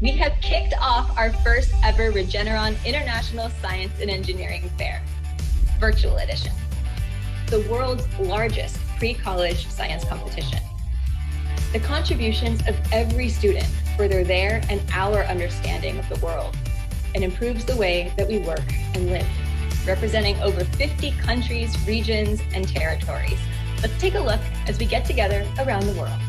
we have kicked off our first ever Regeneron International Science and Engineering Fair, Virtual Edition, the world's largest pre-college science competition. The contributions of every student further their and our understanding of the world and improves the way that we work and live, representing over 50 countries, regions, and territories. Let's take a look as we get together around the world.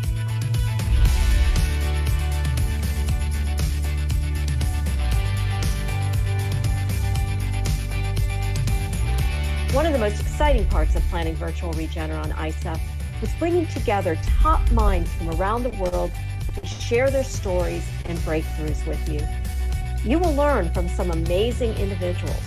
One of the most exciting parts of planning Virtual Regeneron ISEF was bringing together top minds from around the world to share their stories and breakthroughs with you. You will learn from some amazing individuals.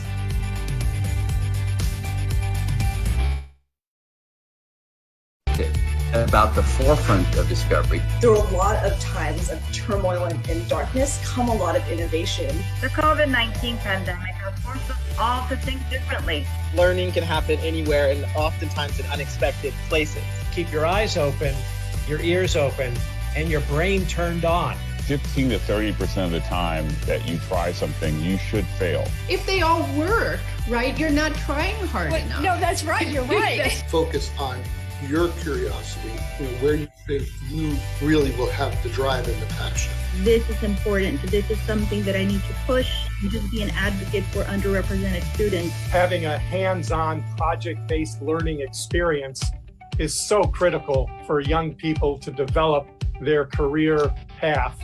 About the forefront of discovery. Through a lot of times of turmoil and darkness come a lot of innovation. The COVID-19 pandemic has forced us all to think differently. Learning can happen anywhere and oftentimes in unexpected places. Keep your eyes open, your ears open, and your brain turned on. 15 to 30% of the time that you try something, you should fail. If they all work, right, you're not trying hard enough. No, that's right, you're right. Focus on your curiosity, where you think you really will have the drive and the passion. This is important. This is something that I need to push and just be an advocate for underrepresented students. Having a hands-on project-based learning experience is so critical for young people to develop their career path.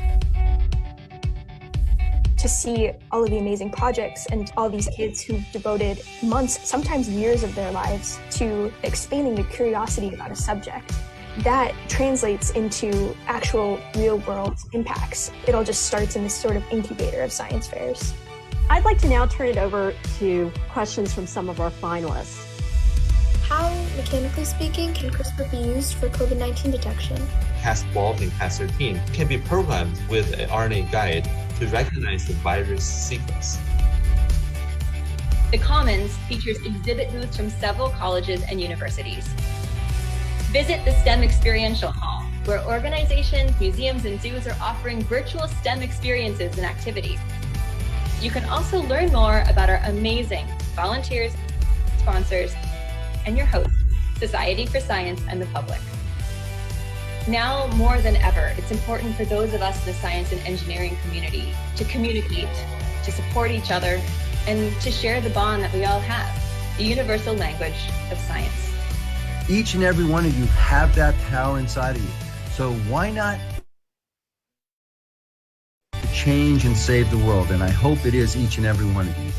To see all of the amazing projects and all these kids who've devoted months, sometimes years of their lives to expanding the curiosity about a subject, that translates into actual real-world impacts. It all just starts in this sort of incubator of science fairs. I'd like to now turn it over to questions from some of our finalists. How, mechanically speaking, can CRISPR be used for COVID-19 detection? Cas12 and Cas13 can be programmed with an RNA guide to recognize the virus sequence. The Commons features exhibit booths from several colleges and universities. Visit the STEM Experiential Hall, where organizations, museums, and zoos are offering virtual STEM experiences and activities. You can also learn more about our amazing volunteers, sponsors, and your host, Society for Science and the Public. Now more than ever, it's important for those of us in the science and engineering community to communicate, to support each other, and to share the bond that we all have, the universal language of science. Each and every one of you have that power inside of you. So why not change and save the world? And I hope it is each and every one of you.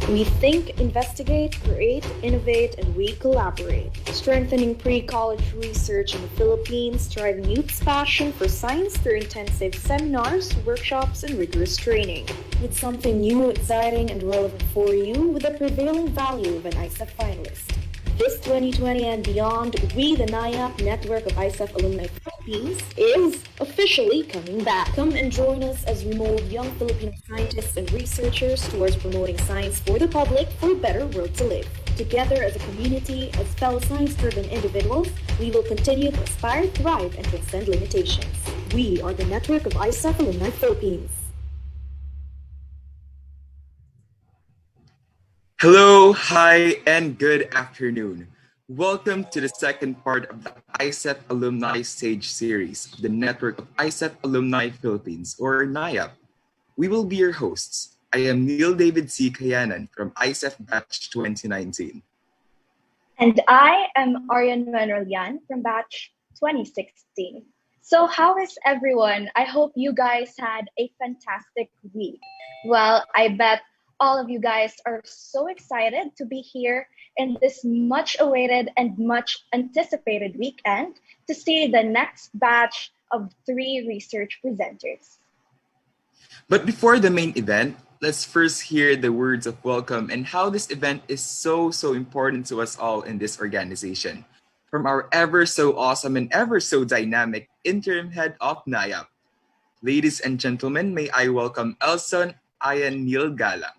We think, investigate, create, innovate, and we collaborate. Strengthening pre-college research in the Philippines, driving youth's passion for science through intensive seminars, workshops, and rigorous training. It's something new, exciting, and relevant for you with the prevailing value of an ISEF finalist. This 2020 and beyond, we, the Niap network of ISEF Alumni Philippines, is officially coming back. Come and join us as we mold young Filipino scientists and researchers towards promoting science for the public for a better world to live. Together as a community, as fellow science-driven individuals, we will continue to aspire, thrive, and transcend limitations. We are the network of ISEF Alumni Philippines. Hello, hi, and good afternoon. Welcome to the second part of the ISEF Alumni Stage Series of the network of ISEF Alumni Philippines, or Niap. We will be your hosts. I am Neil David C. Kayanan from ISEF Batch 2019. And I am Arian Manuel Yan from Batch 2016. So how is everyone? I hope you guys had a fantastic week. Well, I bet all of you guys are so excited to be here in this much awaited and much anticipated weekend to see the next batch of 3 research presenters. But before the main event, let's first hear the words of welcome and how this event is so important to us all in this organization. From our ever so awesome and ever so dynamic interim head of Niap. Ladies and gentlemen, may I welcome Elson Ayan Neil Gala.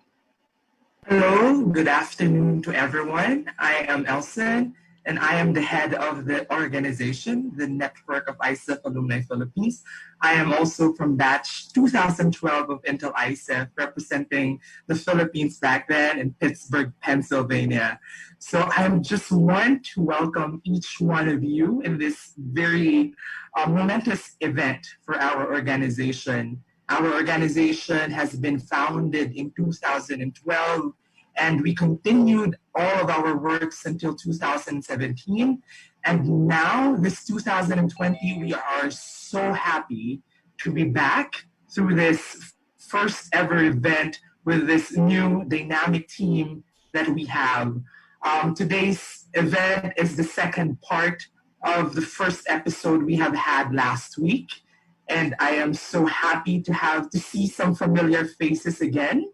Hello, good afternoon to everyone. I am Elson, and I am the head of the organization, the Network of ISEF Alumni Philippines. I am also from batch 2012 of Intel ISEF, representing the Philippines back then in Pittsburgh, Pennsylvania. So I just want to welcome each one of you in this very momentous event for our organization. Our organization has been founded in 2012, and we continued all of our works until 2017. And now, this 2020, we are so happy to be back through this first ever event with this new dynamic team that we have. Today's event is the second part of the first episode we have had last week. And I am so happy to see some familiar faces again.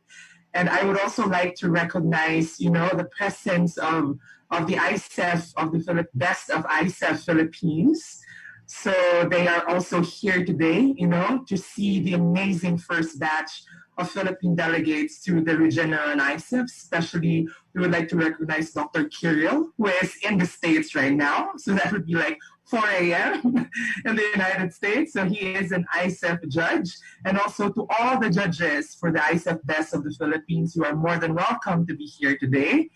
And I would also like to recognize, the presence of the ISEF, of the best of ISEF Philippines. So they are also here today, to see the amazing first batch of Philippine delegates to the Regeneron ISEF. Especially, we would like to recognize Dr. Kirill, who is in the States right now. So that would be like 4 a.m. in the United States. So he is an ISEF judge. And also to all the judges for the ISEF Best of the Philippines, you are more than welcome to be here today.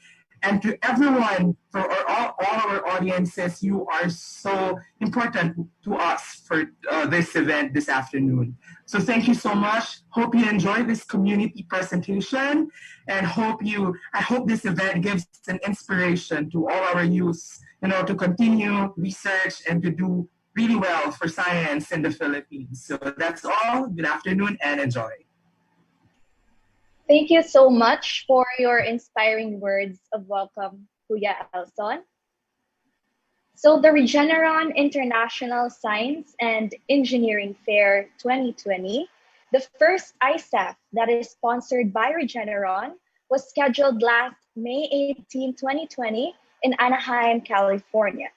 And to everyone, for all our audiences, you are so important to us for this event this afternoon. So thank you so much. Hope you enjoy this community presentation, and I hope this event gives an inspiration to all our youth, to continue research and to do really well for science in the Philippines. So that's all. Good afternoon and enjoy. Thank you so much for your inspiring words of welcome, Kuya Elson. So the Regeneron International Science and Engineering Fair 2020, the first ISEF that is sponsored by Regeneron, was scheduled last May 18, 2020 in Anaheim, California.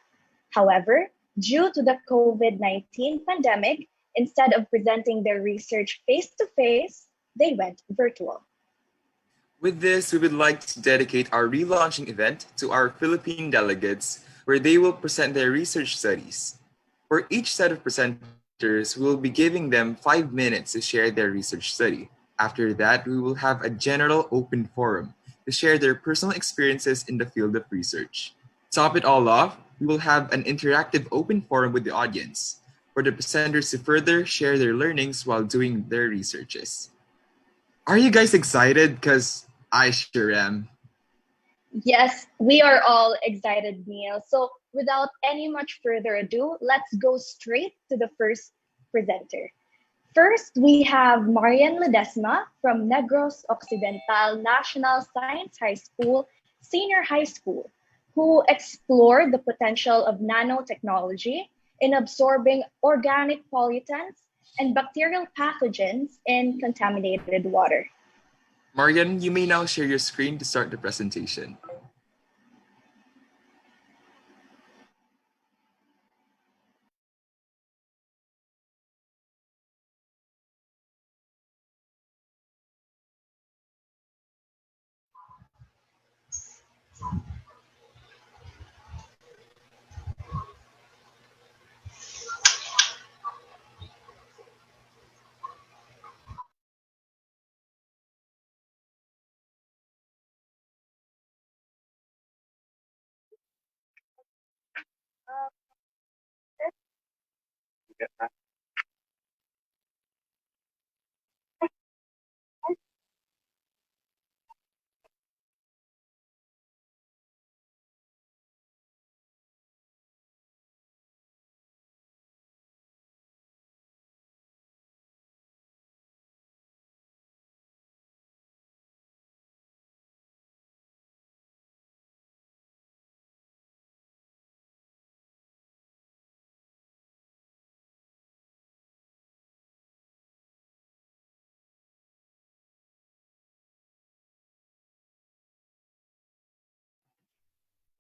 However, due to the COVID-19 pandemic, instead of presenting their research face-to-face, they went virtual. With this, we would like to dedicate our relaunching event to our Philippine delegates, where they will present their research studies. For each set of presenters, we will be giving them 5 minutes to share their research study. After that, we will have a general open forum to share their personal experiences in the field of research. To top it all off, we will have an interactive open forum with the audience for the presenters to further share their learnings while doing their researches. Are you guys excited? Because I sure am. Yes, we are all excited, Neil. So without any much further ado, let's go straight to the first presenter. First, we have Marian Ledesma from Negros Occidental National Science High School, Senior High School, who explored the potential of nanotechnology in absorbing organic pollutants and bacterial pathogens in contaminated water. Marian, you may now share your screen to start the presentation.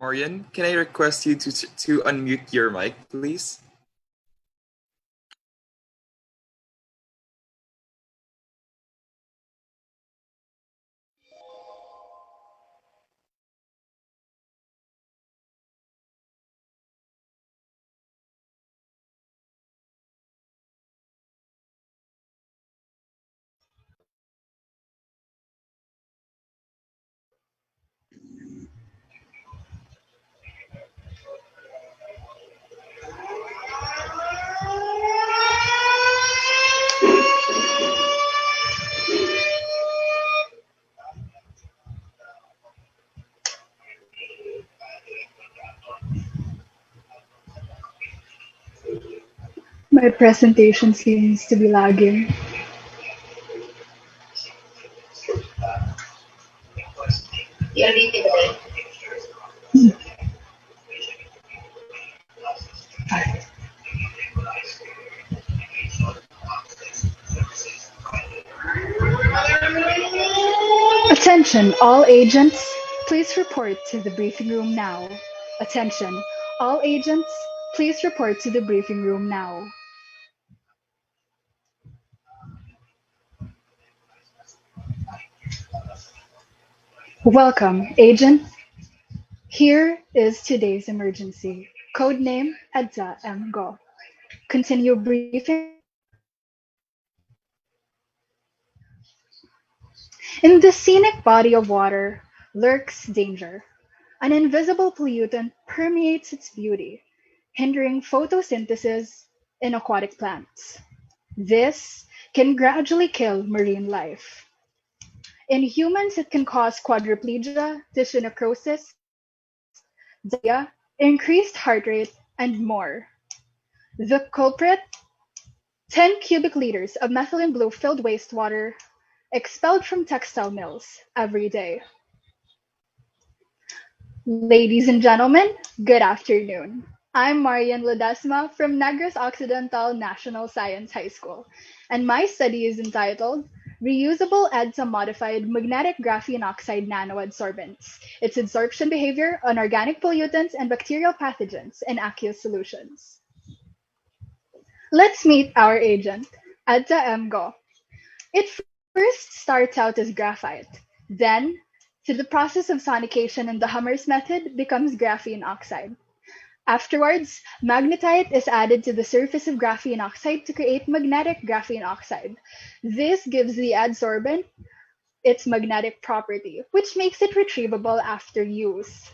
Marian, can I request you to unmute your mic, please? My presentation seems to be lagging. Attention, all agents, please report to the briefing room now. Attention, all agents, please report to the briefing room now. Welcome, agent. Here is today's emergency. Codename EDSA MGO. Continue briefing. In the scenic body of water lurks danger. An invisible pollutant permeates its beauty, hindering photosynthesis in aquatic plants. This can gradually kill marine life. In humans, it can cause quadriplegia, tissue necrosis, diarrhea, increased heart rate, and more. The culprit? 10 cubic liters of methylene blue filled wastewater expelled from textile mills every day. Ladies and gentlemen, good afternoon. I'm Marian Ledesma from Negros Occidental National Science High School, and my study is entitled Reusable EDSA Modified Magnetic Graphene Oxide Nanoadsorbents, its absorption behavior on organic pollutants and bacterial pathogens in aqueous solutions. Let's meet our agent, EDSA MGO. It first starts out as graphite, then through the process of sonication and the Hummer's method becomes graphene oxide. Afterwards, magnetite is added to the surface of graphene oxide to create magnetic graphene oxide. This gives the adsorbent its magnetic property, which makes it retrievable after use.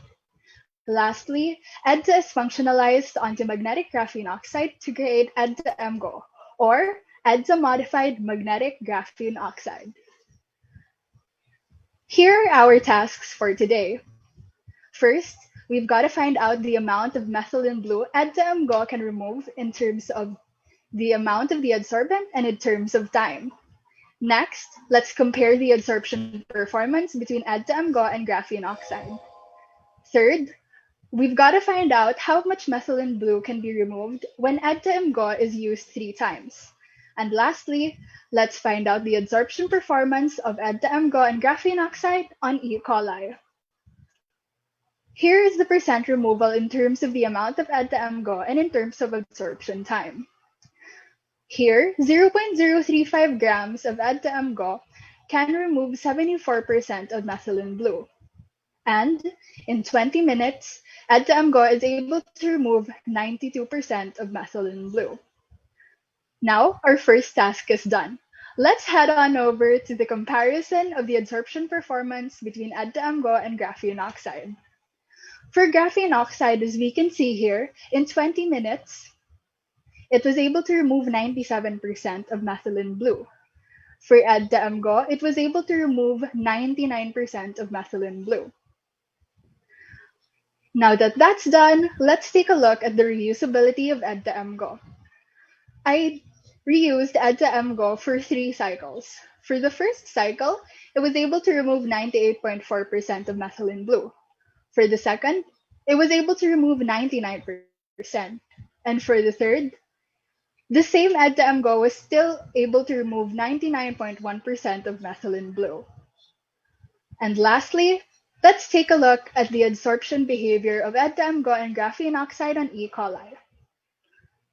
Lastly, EDSA is functionalized onto magnetic graphene oxide to create EDSA MGO, or EDSA Modified Magnetic Graphene Oxide. Here are our tasks for today. First, we've got to find out the amount of methylene blue EDSA MGO can remove in terms of the amount of the adsorbent and in terms of time. Next, let's compare the adsorption performance between EDSA MGO and graphene oxide. Third, we've got to find out how much methylene blue can be removed when EDSA MGO is used 3 times. And lastly, let's find out the adsorption performance of EDSA MGO and graphene oxide on E. coli. Here is the percent removal in terms of the amount of EDSA MGO and in terms of absorption time. Here, 0.035 grams of EDSA MGO can remove 74% of methylene blue. And in 20 minutes, EDSA MGO is able to remove 92% of methylene blue. Now, our first task is done. Let's head on over to the comparison of the adsorption performance between EDSA MGO and graphene oxide. For graphene oxide, as we can see here, in 20 minutes, it was able to remove 97% of methylene blue. For EDSA MGO, it was able to remove 99% of methylene blue. Now that that's done, let's take a look at the reusability of EDSA MGO. I reused EDSA MGO for 3 cycles. For the first cycle, it was able to remove 98.4% of methylene blue. For the second, it was able to remove 99%. And for the third, the same EDSA MGO was still able to remove 99.1% of methylene blue. And lastly, Let's take a look at the adsorption behavior of EDTA-MGO and graphene oxide on E. coli.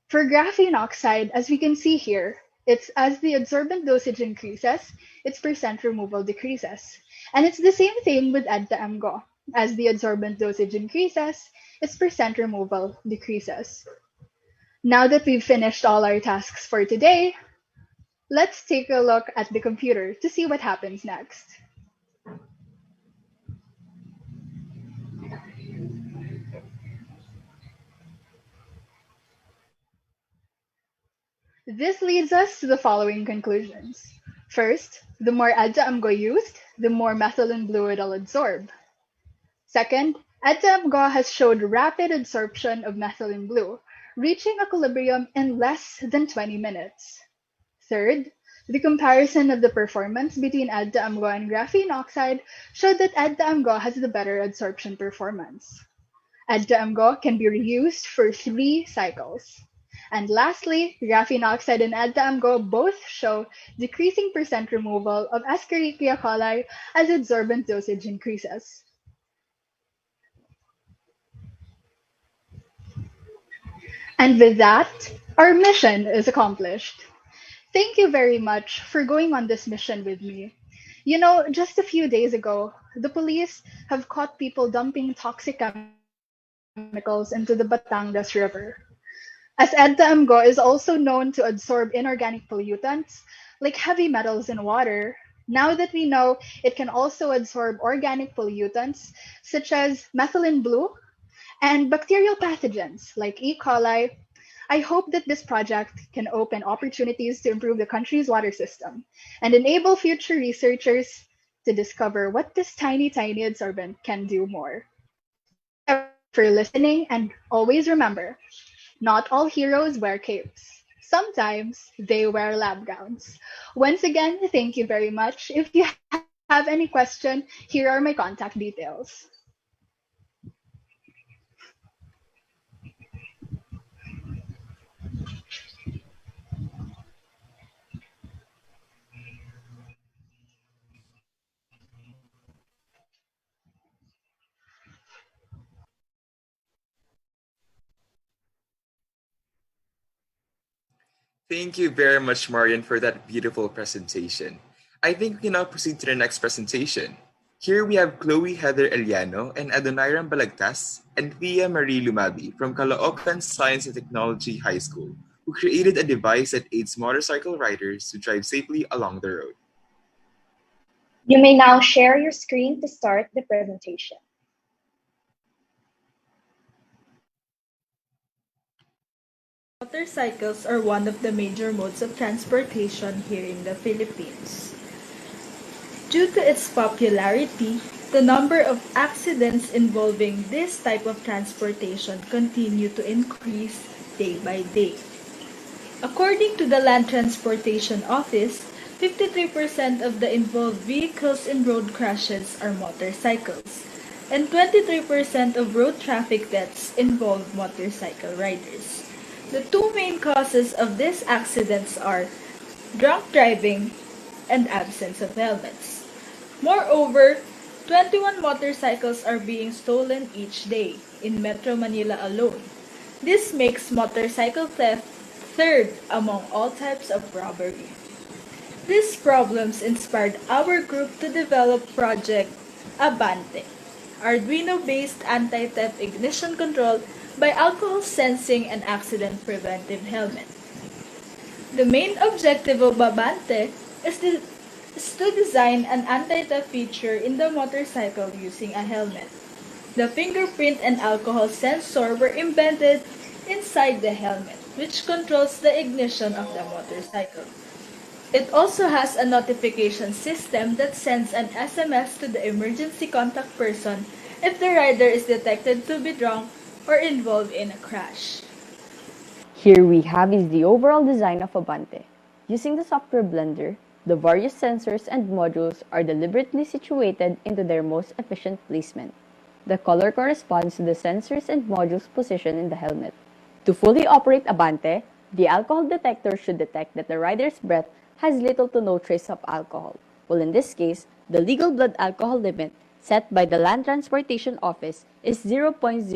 For graphene oxide, as we can see here, it's as the adsorbent dosage increases, its percent removal decreases. And it's the same thing with EDTA-MGO. As the adsorbent dosage increases, its percent removal decreases. Now that we've finished all our tasks for today, let's take a look at the computer to see what happens next. This leads us to the following conclusions. First, the more EDTA-MGO used, the more methylene blue it'll absorb. Second, EDTA-MGO has showed rapid absorption of methylene blue, reaching equilibrium in less than 20 minutes. Third, the comparison of the performance between EDTA-MGO and graphene oxide showed that EDTA-MGO has the better adsorption performance. EDTA-MGO can be reused for 3 cycles. And lastly, graphene oxide and EDTA-MGO both show decreasing percent removal of Escherichia coli as adsorbent dosage increases. And with that, our mission is accomplished. Thank you very much for going on this mission with me. You know, just a few days ago, the police have caught people dumping toxic chemicals into the Batangas River. As EDTA-MGO is also known to absorb inorganic pollutants like heavy metals in water, now that we know it can also absorb organic pollutants such as methylene blue and bacterial pathogens like E. coli, I hope that this project can open opportunities to improve the country's water system and enable future researchers to discover what this tiny adsorbent can do more. Thank you for listening, and always remember, not all heroes wear capes. Sometimes they wear lab gowns. Once again, thank you very much. If you have any question, here are my contact details. Thank you very much, Marian, for that beautiful presentation. I think we can now proceed to the next presentation. Here we have Chloe Heather Eliano and Adoniram Balagtas and Thea Marie Lumabi from Caloocan Science and Technology High School, who created a device that aids motorcycle riders to drive safely along the road. You may now share your screen to start the presentation. Motorcycles are one of the major modes of transportation here in the Philippines. Due to its popularity, the number of accidents involving this type of transportation continue to increase day by day. According to the Land Transportation Office, 53% of the involved vehicles in road crashes are motorcycles, and 23% of road traffic deaths involve motorcycle riders. The two main causes of these accidents are drunk driving and absence of helmets. Moreover, 21 motorcycles are being stolen each day in Metro Manila alone. This makes motorcycle theft third among all types of robbery. These problems inspired our group to develop Project Abante, Arduino-based anti-theft ignition control by alcohol sensing and accident preventive helmet. The main objective of Abante is to design an anti-theft feature in the motorcycle using a helmet. The fingerprint and alcohol sensor were embedded inside the helmet, which controls the ignition of the motorcycle. It also has a notification system that sends an SMS to the emergency contact person if the rider is detected to be drunk or involved in a crash. Here we have is the overall design of Abante. Using the software blender, the various sensors and modules are deliberately situated into their most efficient placement. The color corresponds to the sensors and modules position in the helmet. To fully operate Abante, the alcohol detector should detect that the rider's breath has little to no trace of alcohol, while in this case, the legal blood alcohol limit set by the Land Transportation Office is 0.05%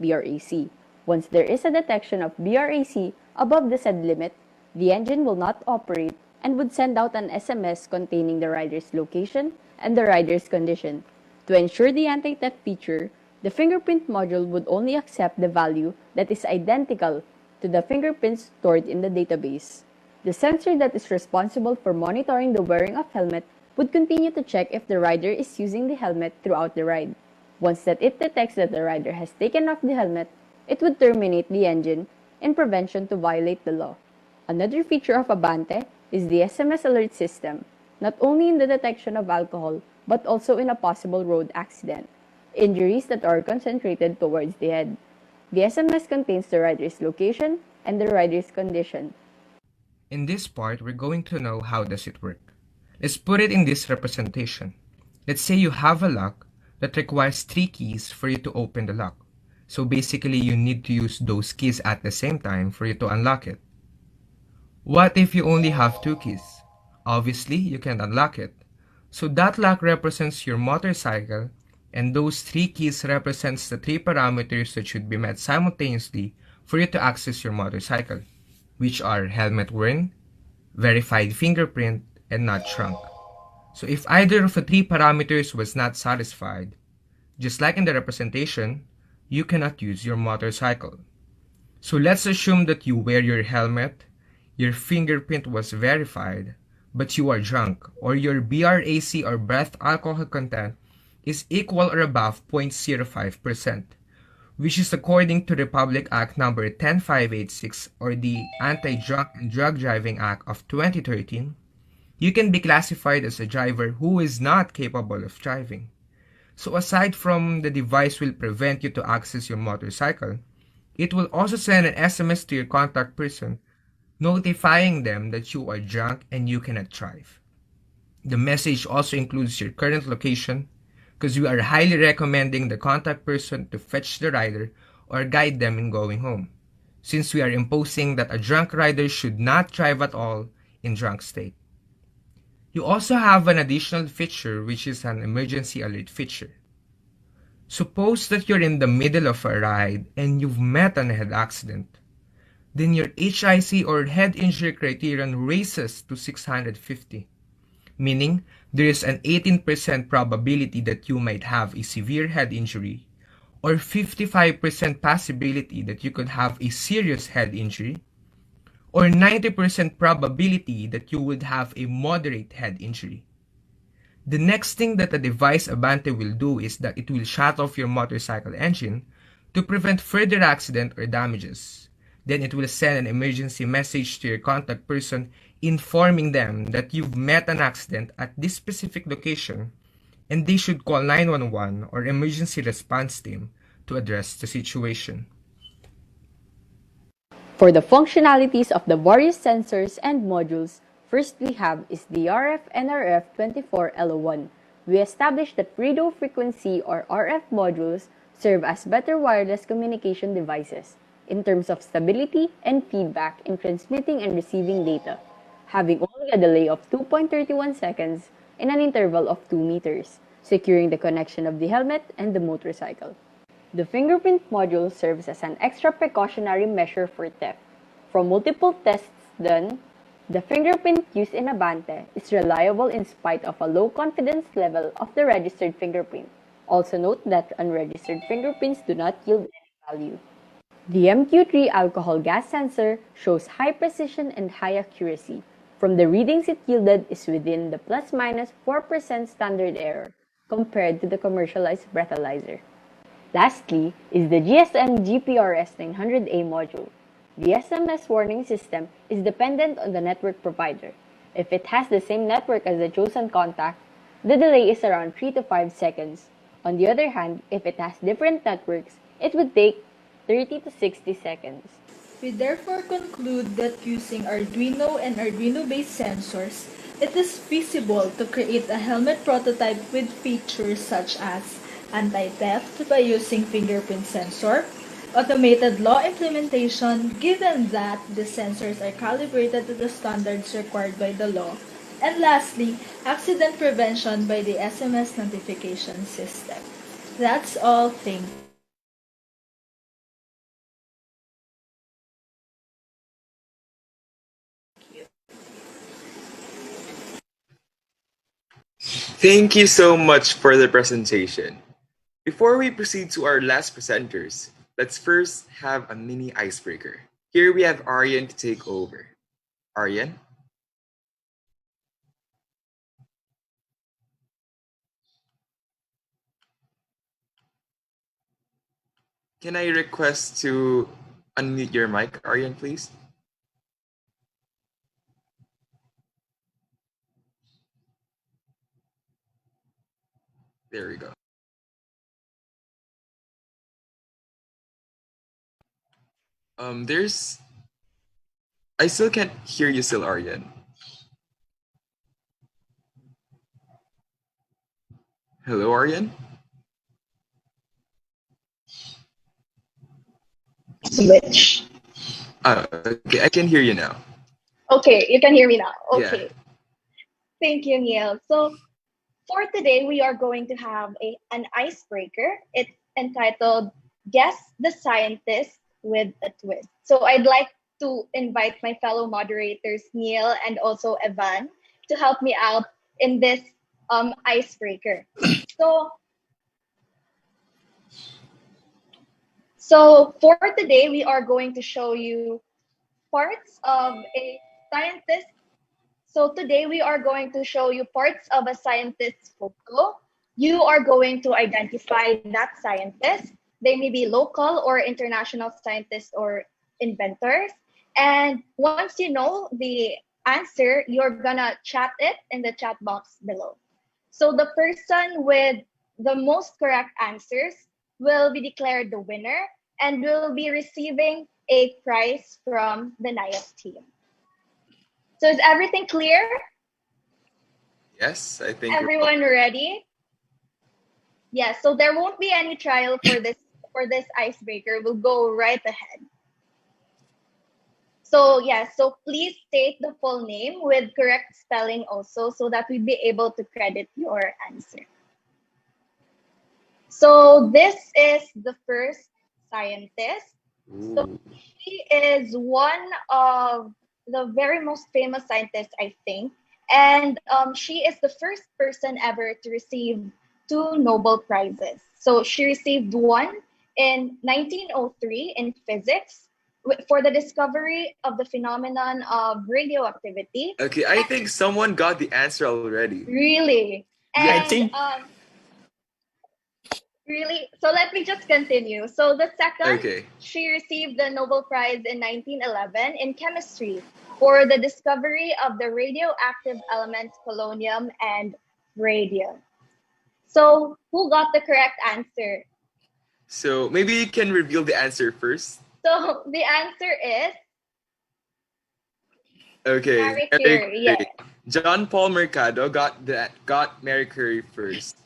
BRAC. Once there is a detection of BRAC above the said limit, the engine will not operate and would send out an SMS containing the rider's location and the rider's condition. To ensure the anti-theft feature, the fingerprint module would only accept the value that is identical to the fingerprints stored in the database. The sensor that is responsible for monitoring the wearing of helmet would continue to check if the rider is using the helmet throughout the ride. Once that it detects that the rider has taken off the helmet, it would terminate the engine in prevention to violate the law. Another feature of Abante is the SMS alert system, not only in the detection of alcohol, but also in a possible road accident, injuries that are concentrated towards the head. The SMS contains the rider's location and the rider's condition. In this part, we're going to know how does it work. Let's put it in this representation. Let's say you have a lock that requires 3 keys for you to open the lock. So basically, you need to use those keys at the same time for you to unlock it. What if you only have 2 keys? Obviously, you can't unlock it. So that lock represents your motorcycle, and those 3 keys represents the 3 parameters that should be met simultaneously for you to access your motorcycle, which are helmet worn, verified fingerprint, and not shrunk. So if either of the 3 parameters was not satisfied, just like in the representation, you cannot use your motorcycle. So let's assume that you wear your helmet, your fingerprint was verified, but you are drunk, or your BRAC or breath alcohol content is equal or above 0.05%, which is according to Republic Act number 10586 or the Anti-Drunk and Drug Driving Act of 2013, you can be classified as a driver who is not capable of driving. So aside from the device will prevent you to access your motorcycle, it will also send an SMS to your contact person notifying them that you are drunk and you cannot drive. The message also includes your current location, because we are highly recommending the contact person to fetch the rider or guide them in going home, since we are imposing that a drunk rider should not drive at all in drunk state. You also have an additional feature, which is an emergency alert feature. Suppose that you're in the middle of a ride and you've met a head accident. Then your HIC or head injury criterion raises to 650, meaning there is an 18% probability that you might have a severe head injury, or 55% possibility that you could have a serious head injury, or 90% probability that you would have a moderate head injury. The next thing that the device Abante will do is that it will shut off your motorcycle engine to prevent further accident or damages. Then it will send an emergency message to your contact person informing them that you've met an accident at this specific location and they should call 911 or emergency response team to address the situation. For the functionalities of the various sensors and modules, first we have is the RF-NRF24LO1. We established that radio frequency or RF modules serve as better wireless communication devices in terms of stability and feedback in transmitting and receiving data, having only a delay of 2.31 seconds in an interval of 2 meters, securing the connection of the helmet and the motorcycle. The fingerprint module serves as an extra precautionary measure for theft. From multiple tests done, the fingerprint used in Abante is reliable in spite of a low confidence level of the registered fingerprint. Also note that unregistered fingerprints do not yield any value. The MQ3 alcohol gas sensor shows high precision and high accuracy. From the readings it yielded is within the ±4% standard error compared to the commercialized breathalyzer. Lastly is the GSM GPRS 900A module. The SMS warning system is dependent on the network provider. If it has the same network as the chosen contact, the delay is around 3 to 5 seconds. On the other hand, if it has different networks, it would take 30 to 60 seconds. We therefore conclude that using Arduino and Arduino-based sensors, it is feasible to create a helmet prototype with features such as anti-theft by using fingerprint sensor, automated law implementation given that the sensors are calibrated to the standards required by the law, And lastly, accident prevention by the SMS notification system. That's all. Thank you. Thank you so much for the presentation. Before we proceed to our last presenters, let's first have a mini icebreaker. Here we have Aryan to take over. Aryan? Can I request to unmute your mic, Aryan, please? There we go. I still can't hear you still, Aryan. Hello, Aryan? Switch. Okay, I can hear you now. Okay, you can hear me now. Okay. Yeah. Thank you, Neil. So for today, we are going to have an icebreaker. It's entitled Guess the Scientist with a Twist. So I'd like to invite my fellow moderators, Neil and also Evan, to help me out in this icebreaker. So for today, we are going to show you parts of a scientist. So today we are going to show you parts of a scientist's photo. You are going to identify that scientist. They may be local or international scientists or inventors. And once you know the answer, you're gonna chat it in the chat box below. So the person with the most correct answers will be declared the winner and will be receiving a prize from the Niap team. So is everything clear? Yes, I think everyone ready? Yes, so there won't be any trial for this icebreaker. We'll go right ahead. So yes, so please state the full name with correct spelling also so that we'd be able to credit your answer. So this is the first scientist. So she is one of the very most famous scientists, I think. And she is the first person ever to receive 2 Nobel Prizes. So she received one in 1903 in physics for the discovery of the phenomenon of radioactivity. Okay, I think someone got the answer already. Really? And I think... Really? So let me just continue. So the second, Okay. she received the Nobel Prize in 1911 in chemistry for the discovery of the radioactive elements polonium and radium. So who got the correct answer? So maybe you can reveal the answer first. So the answer is Okay. Marie Curie. Yes. John Paul Mercado got Marie Curie first.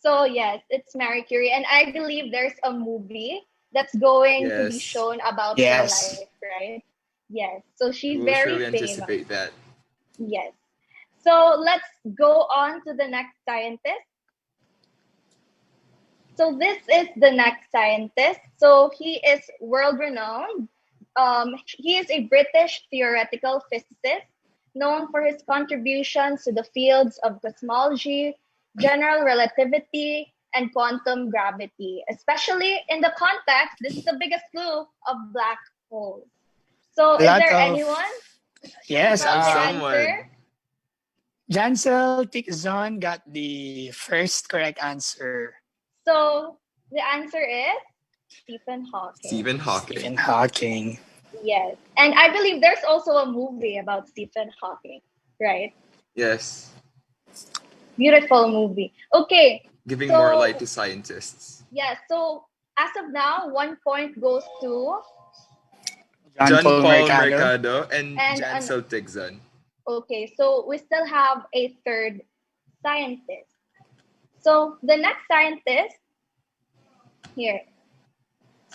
So yes, it's Marie Curie, and I believe there's a movie that's going to be shown about her life, right? Yes. So she's very surely famous. Anticipate that. Yes. So let's go on to the next scientist. So this is the next scientist. So he is world-renowned. He is a British theoretical physicist known for his contributions to the fields of cosmology, general relativity, and quantum gravity, especially in the context, this is the biggest clue, of black holes. So is there anyone? Yes, answer? Jansel Tikzon got the first correct answer. So the answer is Stephen Hawking. Stephen Hawking. Yes. And I believe there's also a movie about Stephen Hawking, right? Yes. Beautiful movie. Okay. Giving more light to scientists. Yeah, so as of now, 1 point goes to John Paul Mercado and Jansel Tikzon. Okay, so we still have a third scientist. So the next scientist here.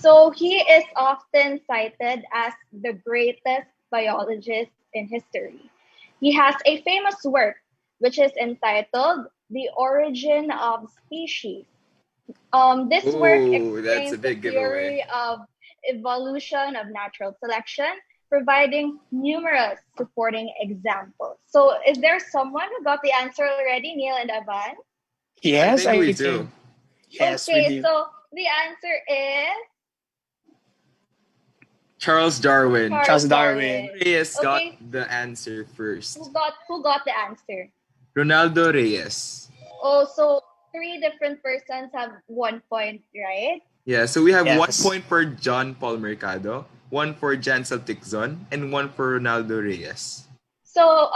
So he is often cited as the greatest biologist in history. He has a famous work which is entitled The Origin of Species. This work Ooh, that's a explains the big giveaway. theory of evolution of natural selection, providing numerous supporting examples. So, is there someone who got the answer already, Neil and Evan? I Yes, think we I do. think. Yes, we Okay, do. so the answer is Charles Darwin. Charles Charles Darwin. Darwin. Reyes got Okay, the answer first. who got the answer? Ronaldo Reyes. Oh, so three different persons have 1 point, right? Yeah, so we have 1 Yes. point for John Paul Mercado, 1 for Jansel Ticzon, and 1 for Ronaldo Reyes. So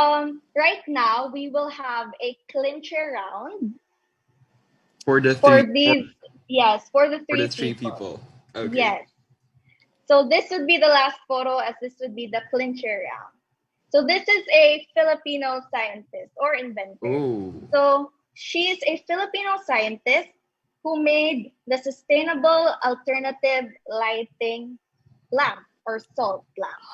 right now we will have a clincher round For the for three, these. Yes, for the for the three three people. Okay. Yes. So this would be the last photo, as this would be the clincher round. So this is a Filipino scientist or inventor. Ooh. So she is a Filipino scientist who made the sustainable alternative lighting lamp or salt lamp.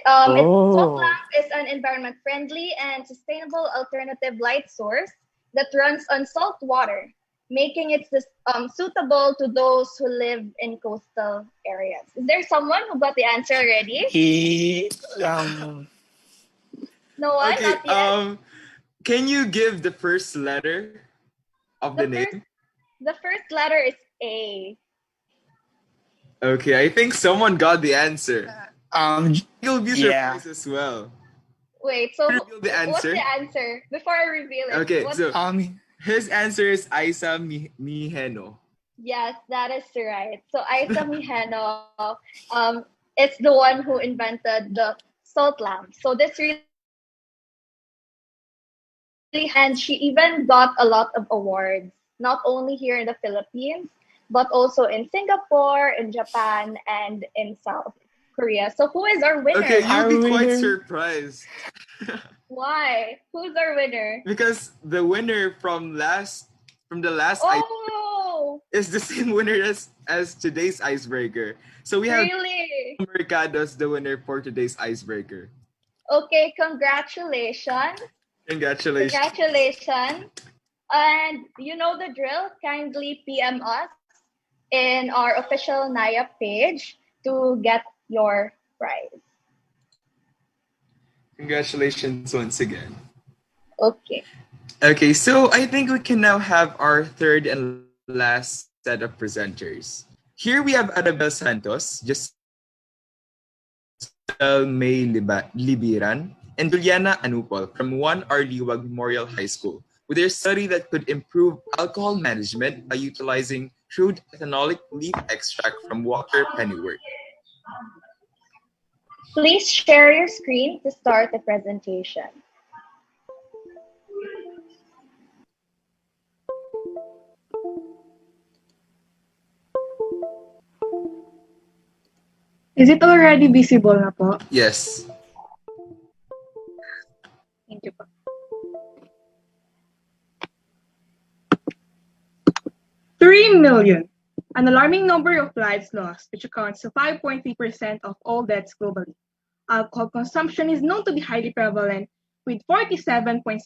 Salt lamp is an environment-friendly and sustainable alternative light source that runs on salt water, making it suitable to those who live in coastal areas. Is there someone who got the answer already? No one? Okay, Not yet? can you give the first letter of the name? The first letter is A. Okay, I think someone got the answer. You'll be yeah. surprised as well. Wait, so Reveal the what's answer? the answer? Before I reveal it. Okay, what's... so his answer is Isa Miheno. Yes, that is right. So Isa Miheno, it's the one who invented the salt lamp. So this really, and she even got a lot of awards, not only here in the Philippines, but also in Singapore, in Japan, and in South Korea. So who is our winner? Okay, you'll be quite surprised. Why? Who's our winner? Because the winner from the last is the same winner as today's icebreaker. So we have Mercado as the winner for today's icebreaker. Okay, congratulations. Congratulations. And you know the drill. Kindly PM us in our official Niap page to get your prize. Congratulations once again. Okay. Okay, so I think we can now have our third and last set of presenters. Here we have Arabel Santos, May Libiran, and Juliana Anupol from 1R Liwag Memorial High School with their study that could improve alcohol management by utilizing crude ethanolic leaf extract from water pennyworth. Please share your screen to start the presentation. Is it already visible na po? Yes. Thank you po. $3 million, an alarming number of lives lost, which accounts for 5.3% of all deaths globally. Alcohol consumption is known to be highly prevalent, with 47.7%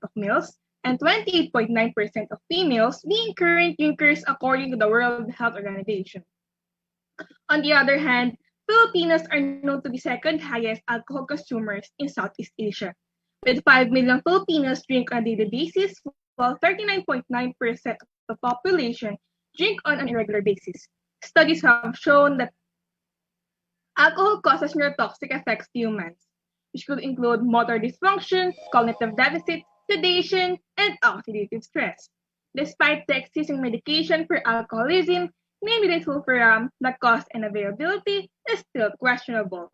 of males and 28.9% of females being current drinkers according to the World Health Organization. On the other hand, Filipinos are known to be second highest alcohol consumers in Southeast Asia, with 5 million Filipinos drink on a daily basis, while 39.9% of the population drink on an irregular basis. Studies have shown that alcohol causes neurotoxic effects to humans, which could include motor dysfunction, cognitive deficit, sedation, and oxidative stress. Despite the existing medication for alcoholism, namely sulfiram, the cost and availability is still questionable.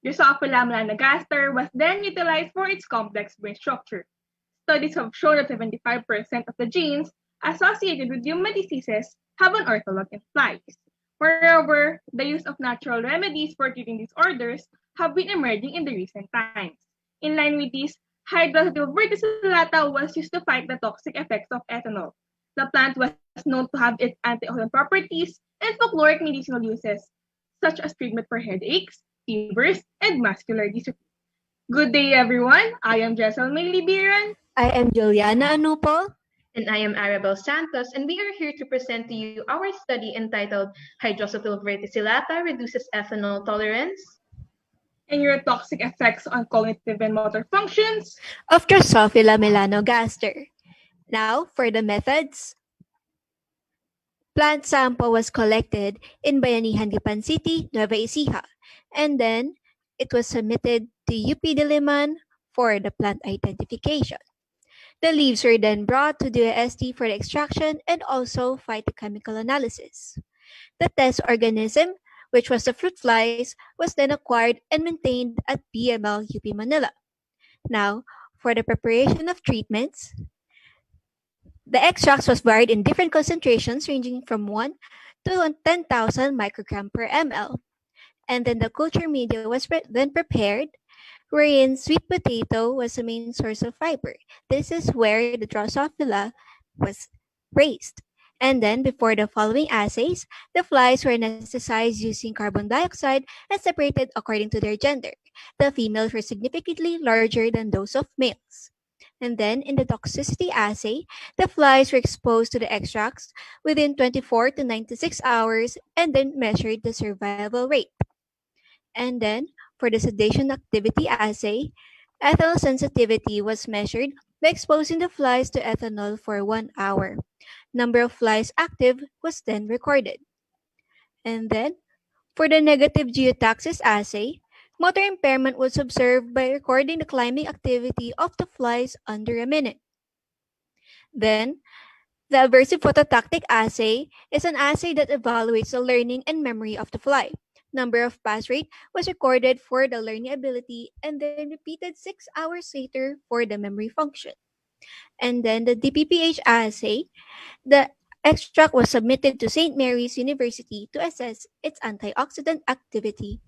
Drosophila melanogaster was then utilized for its complex brain structure. Studies have shown that 75% of the genes associated with human diseases have an ortholog in flies. Moreover, the use of natural remedies for treating disorders have been emerging in the recent times. In line with this, hydralcyl verticillata was used to fight the toxic effects of ethanol. The plant was known to have its antioxidant properties and folkloric medicinal uses, such as treatment for headaches, fevers, and muscular dystrophy. Good day, everyone. I am Jessel Milibiran. I am Juliana Anupo. And I am Arabel Santos, and we are here to present to you our study entitled Hydroxytyl verticillata Reduces Ethanol Tolerance And your toxic effects on cognitive and motor functions of Drosophila melanogaster. Now, for the methods. Plant sample was collected in Bayanihan Lipan City, Nueva Ecija, and then it was submitted to UP Diliman for the plant identification. The leaves were then brought to the UST for the extraction and also phytochemical analysis. The test organism, which was the fruit flies, was then acquired and maintained at BML UP Manila. Now, for the preparation of treatments, the extracts was varied in different concentrations ranging from 1 to 10,000 microgram per ml. And then the culture media was then prepared, wherein sweet potato was the main source of fiber. This is where the Drosophila was raised. And then, before the following assays, the flies were anesthetized using carbon dioxide and separated according to their gender. The females were significantly larger than those of males. And then, in the toxicity assay, the flies were exposed to the extracts within 24 to 96 hours and then measured the survival rate. And then, for the sedation activity assay, ethanol sensitivity was measured by exposing the flies to ethanol for 1 hour. Number of flies active was then recorded. And then, for the negative geotaxis assay, motor impairment was observed by recording the climbing activity of the flies under a minute. Then, the aversive phototactic assay is an assay that evaluates the learning and memory of the fly. Number of pass rate was recorded for the learning ability and then repeated 6 hours later for the memory function. And then the DPPH assay, the extract was submitted to St. Mary's University to assess its antioxidant activity.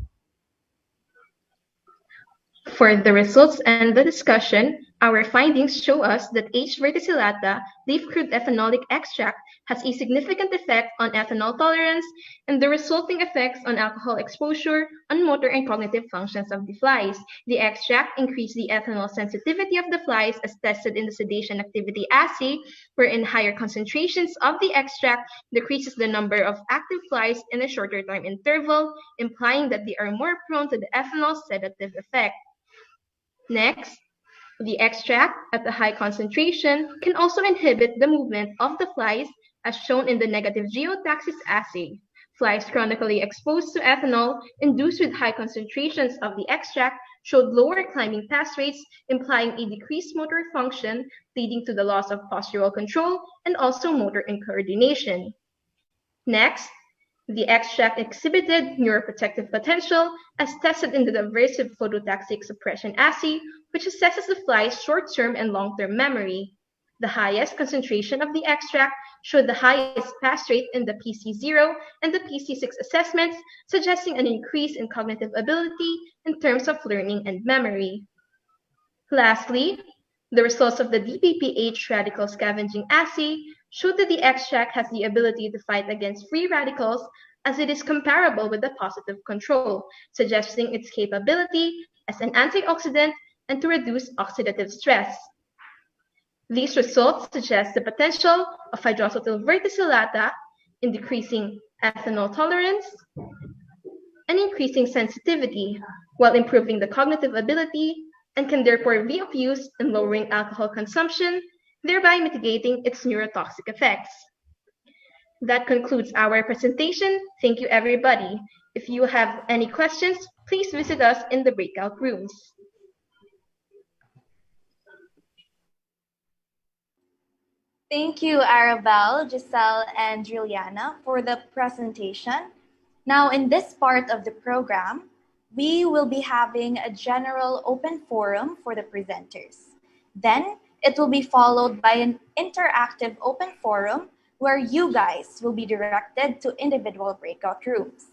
For the results and the discussion, our findings show us that H. verticillata leaf crude ethanolic extract has a significant effect on ethanol tolerance and the resulting effects on alcohol exposure on motor and cognitive functions of the flies. The extract increased the ethanol sensitivity of the flies as tested in the sedation activity assay, wherein higher concentrations of the extract decreases the number of active flies in a shorter time interval, implying that they are more prone to the ethanol sedative effect. Next, the extract at a high concentration can also inhibit the movement of the flies as shown in the negative geotaxis assay. Flies chronically exposed to ethanol induced with high concentrations of the extract showed lower climbing pass rates, implying a decreased motor function, leading to the loss of postural control and also motor incoordination. Next, the extract exhibited neuroprotective potential as tested in the aversive phototaxic suppression assay, which assesses the fly's short-term and long-term memory. The highest concentration of the extract showed the highest pass rate in the PC0 and the PC6 assessments, suggesting an increase in cognitive ability in terms of learning and memory. Lastly, the results of the DPPH radical scavenging assay showed that the extract has the ability to fight against free radicals as it is comparable with the positive control, suggesting its capability as an antioxidant and to reduce oxidative stress. These results suggest the potential of hydroxytyl verticillata in decreasing ethanol tolerance and increasing sensitivity while improving the cognitive ability and can therefore be of use in lowering alcohol consumption, thereby mitigating its neurotoxic effects. That concludes our presentation. Thank you, everybody. If you have any questions, please visit us in the breakout rooms. Thank you, Arabelle, Giselle, and Juliana for the presentation. Now, in this part of the program, we will be having a general open forum for the presenters. Then, it will be followed by an interactive open forum where you guys will be directed to individual breakout rooms.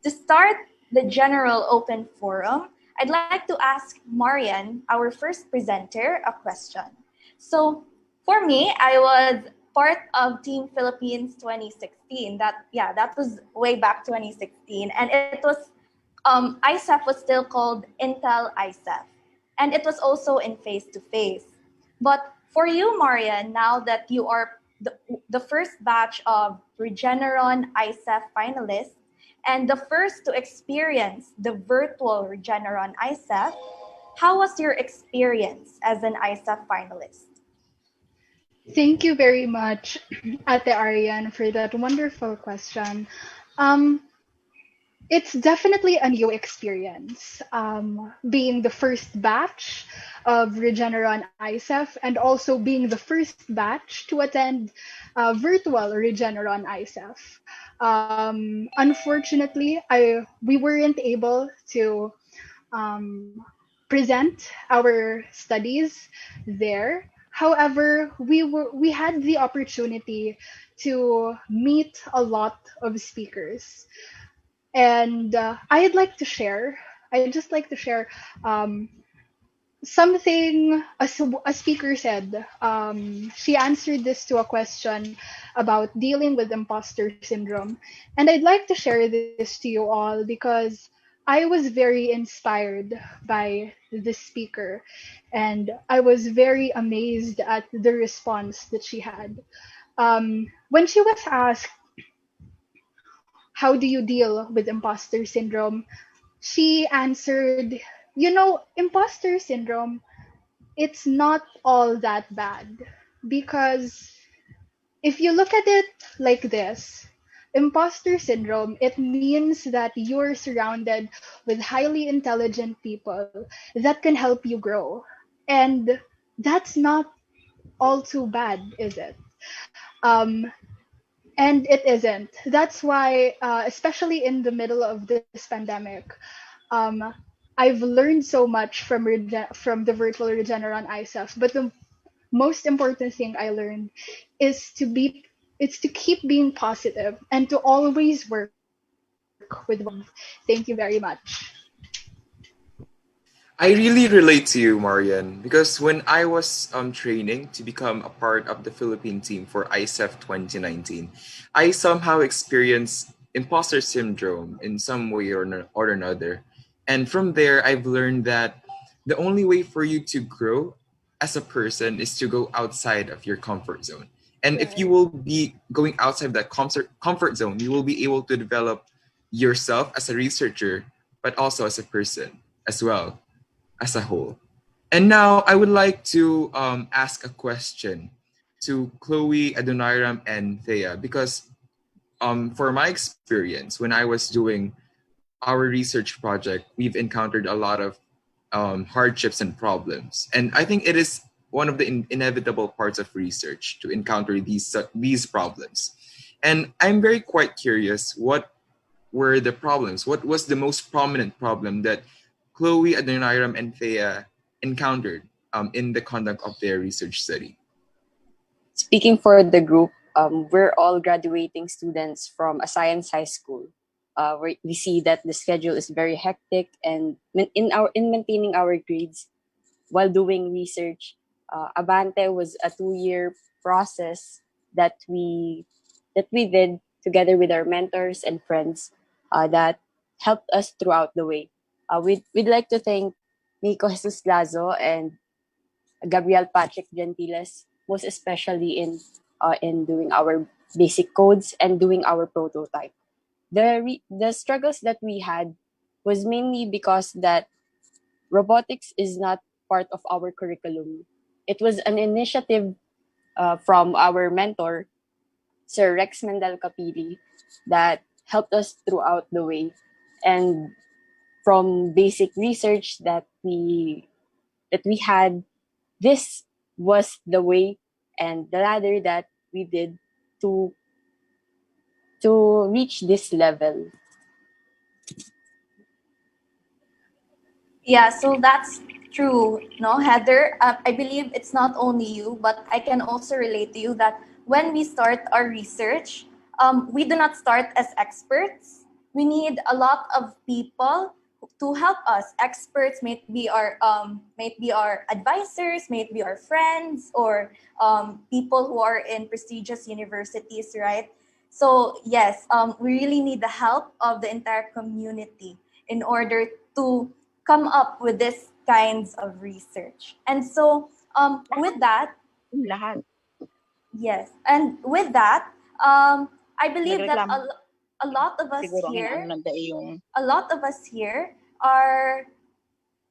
To start the general open forum, I'd like to ask Marian, our first presenter, a question. So, for me, I was part of Team Philippines 2016. That was way back 2016. And it was, ISEF was still called Intel ISEF. and it was also in face-to-face. But for you, Marian, now that you are the first batch of Regeneron ISEF finalists and the first to experience the virtual Regeneron ISEF, how was your experience as an ISEF finalist? Thank you very much, Ate Arian, for that wonderful question. Um, it's definitely a new experience, being the first batch of Regeneron ISEF and also being the first batch to attend virtual Regeneron ISEF. Unfortunately, we weren't able to um, present our studies there. However, we had the opportunity to meet a lot of speakers, and I'd just like to share something a speaker said. She answered this to a question about dealing with imposter syndrome, and I'd like to share this to you all because I was very inspired by the speaker, and I was very amazed at the response that she had. When she was asked, how do you deal with imposter syndrome? She answered, imposter syndrome, it's not all that bad. Because if you look at it like this, imposter syndrome, it means that you're surrounded with highly intelligent people that can help you grow. And that's not all too bad, is it? Um, and it isn't. That's why, especially in the middle of this pandemic, um, I've learned so much from the virtual Regeneron ISEF. But the most important thing I learned is to keep being positive and to always work with one. Thank you very much. I really relate to you, Marian, because when I was training to become a part of the Philippine team for ISEF 2019, I somehow experienced imposter syndrome in some way or another. And from there, I've learned that the only way for you to grow as a person is to go outside of your comfort zone. And if you will be going outside that comfort zone, you will be able to develop yourself as a researcher, but also as a person as well as a whole. And now I would like to ask a question to Chloe, Adoniram, and Thea, because for my experience, when I was doing our research project, we've encountered a lot of hardships and problems. And I think it is one of the inevitable parts of research to encounter these problems. And I'm very quite curious, what were the problems? What was the most prominent problem that Chloe, Adoniram, and Thea encountered in the conduct of their research study? Speaking for the group, we're all graduating students from a science high school. We see that the schedule is very hectic, and in maintaining our grades while doing research, Abante was a 2-year process that we did together with our mentors and friends that helped us throughout the way. We'd like to thank Nico Jesus Lazo and Gabriel Patrick Gentiles, most especially in doing our basic codes and doing our prototype. The struggles that we had was mainly because that robotics is not part of our curriculum. It was an initiative from our mentor, Sir Rex Mendel Capili, that helped us throughout the way. And from basic research that we had, this was the way and the ladder that we did to reach this level. Yeah, so that's true, no, Heather. I believe it's not only you, but I can also relate to you that when we start our research, we do not start as experts. We need a lot of people to help us. Experts may be our advisors, may be our friends, or people who are in prestigious universities, right? So yes, we really need the help of the entire community in order to come up with this kinds of research. And so with that, yes, and with that, I believe that a lot of us here,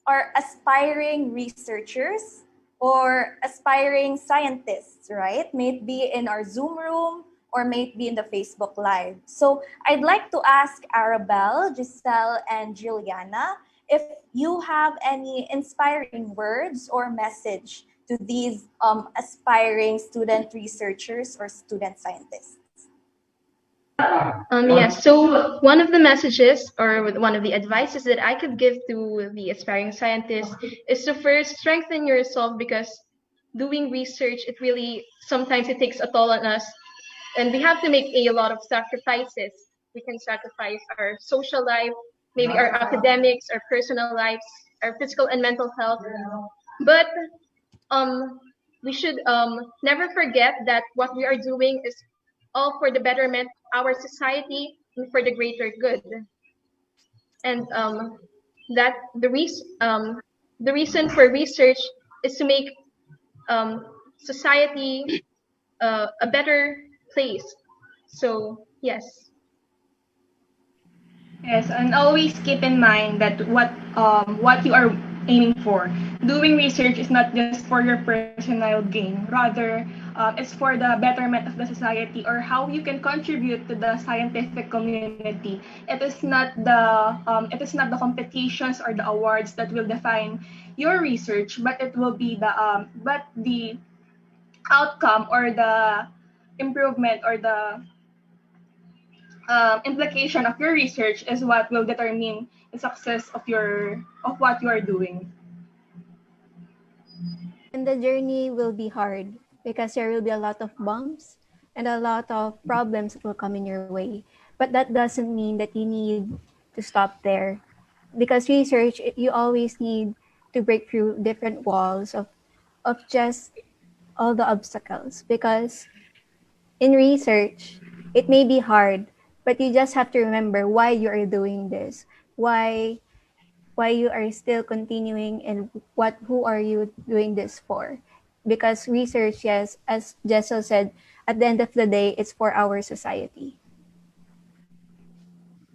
are aspiring researchers or aspiring scientists, right? May it be in our Zoom room or may it be in the Facebook Live. So I'd like to ask Arabelle, Giselle, and Juliana if you have any inspiring words or message to these aspiring student researchers or student scientists. So one of the messages or one of the advices that I could give to the aspiring scientists is to first strengthen yourself, because doing research, it really, sometimes it takes a toll on us, and we have to make a lot of sacrifices. We can sacrifice our social life, maybe our academics, our personal lives, our physical and mental health. But we should never forget that what we are doing is all for the betterment of our society and for the greater good. And that the reason for research is to make society a better place. So yes. Yes, and always keep in mind that what you are aiming for. Doing research is not just for your personal gain. Rather, it's for the betterment of the society or how you can contribute to the scientific community. It is not the competitions or the awards that will define your research, but it will be the outcome or the improvement or the implication of your research is what will determine the success of what you are doing. And the journey will be hard because there will be a lot of bumps and a lot of problems that will come in your way. But that doesn't mean that you need to stop there. Because research, you always need to break through different walls of just all the obstacles. Because in research, it may be hard, but you just have to remember why you are doing this, why you are still continuing, and who are you doing this for. Because research, yes, as Jessel said, at the end of the day, it's for our society.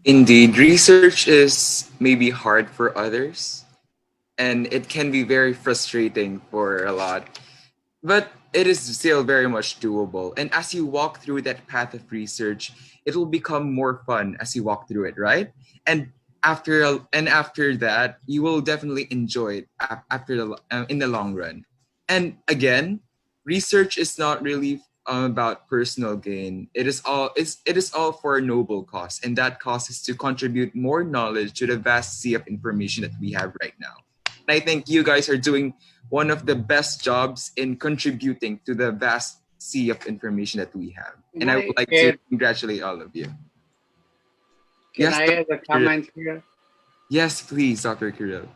Indeed, research is maybe hard for others, and it can be very frustrating for a lot. But it is still very much doable. And as you walk through that path of research, it will become more fun as you walk through it, right? And after that, you will definitely enjoy it in the long run. And again, research is not really about personal gain. It is all for a noble cause, and that cause is to contribute more knowledge to the vast sea of information that we have right now. And I think you guys are doing one of the best jobs in contributing to the vast sea of information that we have. And I would like to congratulate all of you. Can I add a comment here? Yes, please, Dr. Kirill.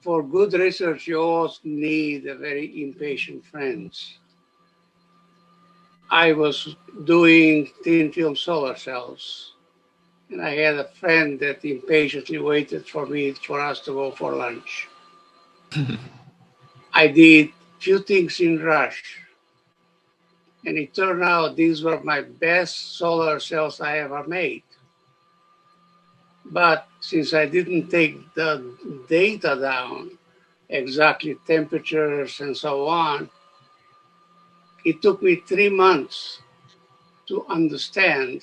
For good research, you always need a very impatient friends. I was doing thin film solar cells, and I had a friend that impatiently waited for us to go for lunch. I did few things in rush, and it turned out these were my best solar cells I ever made. But since I didn't take the data down, exactly temperatures and so on, it took me 3 months to understand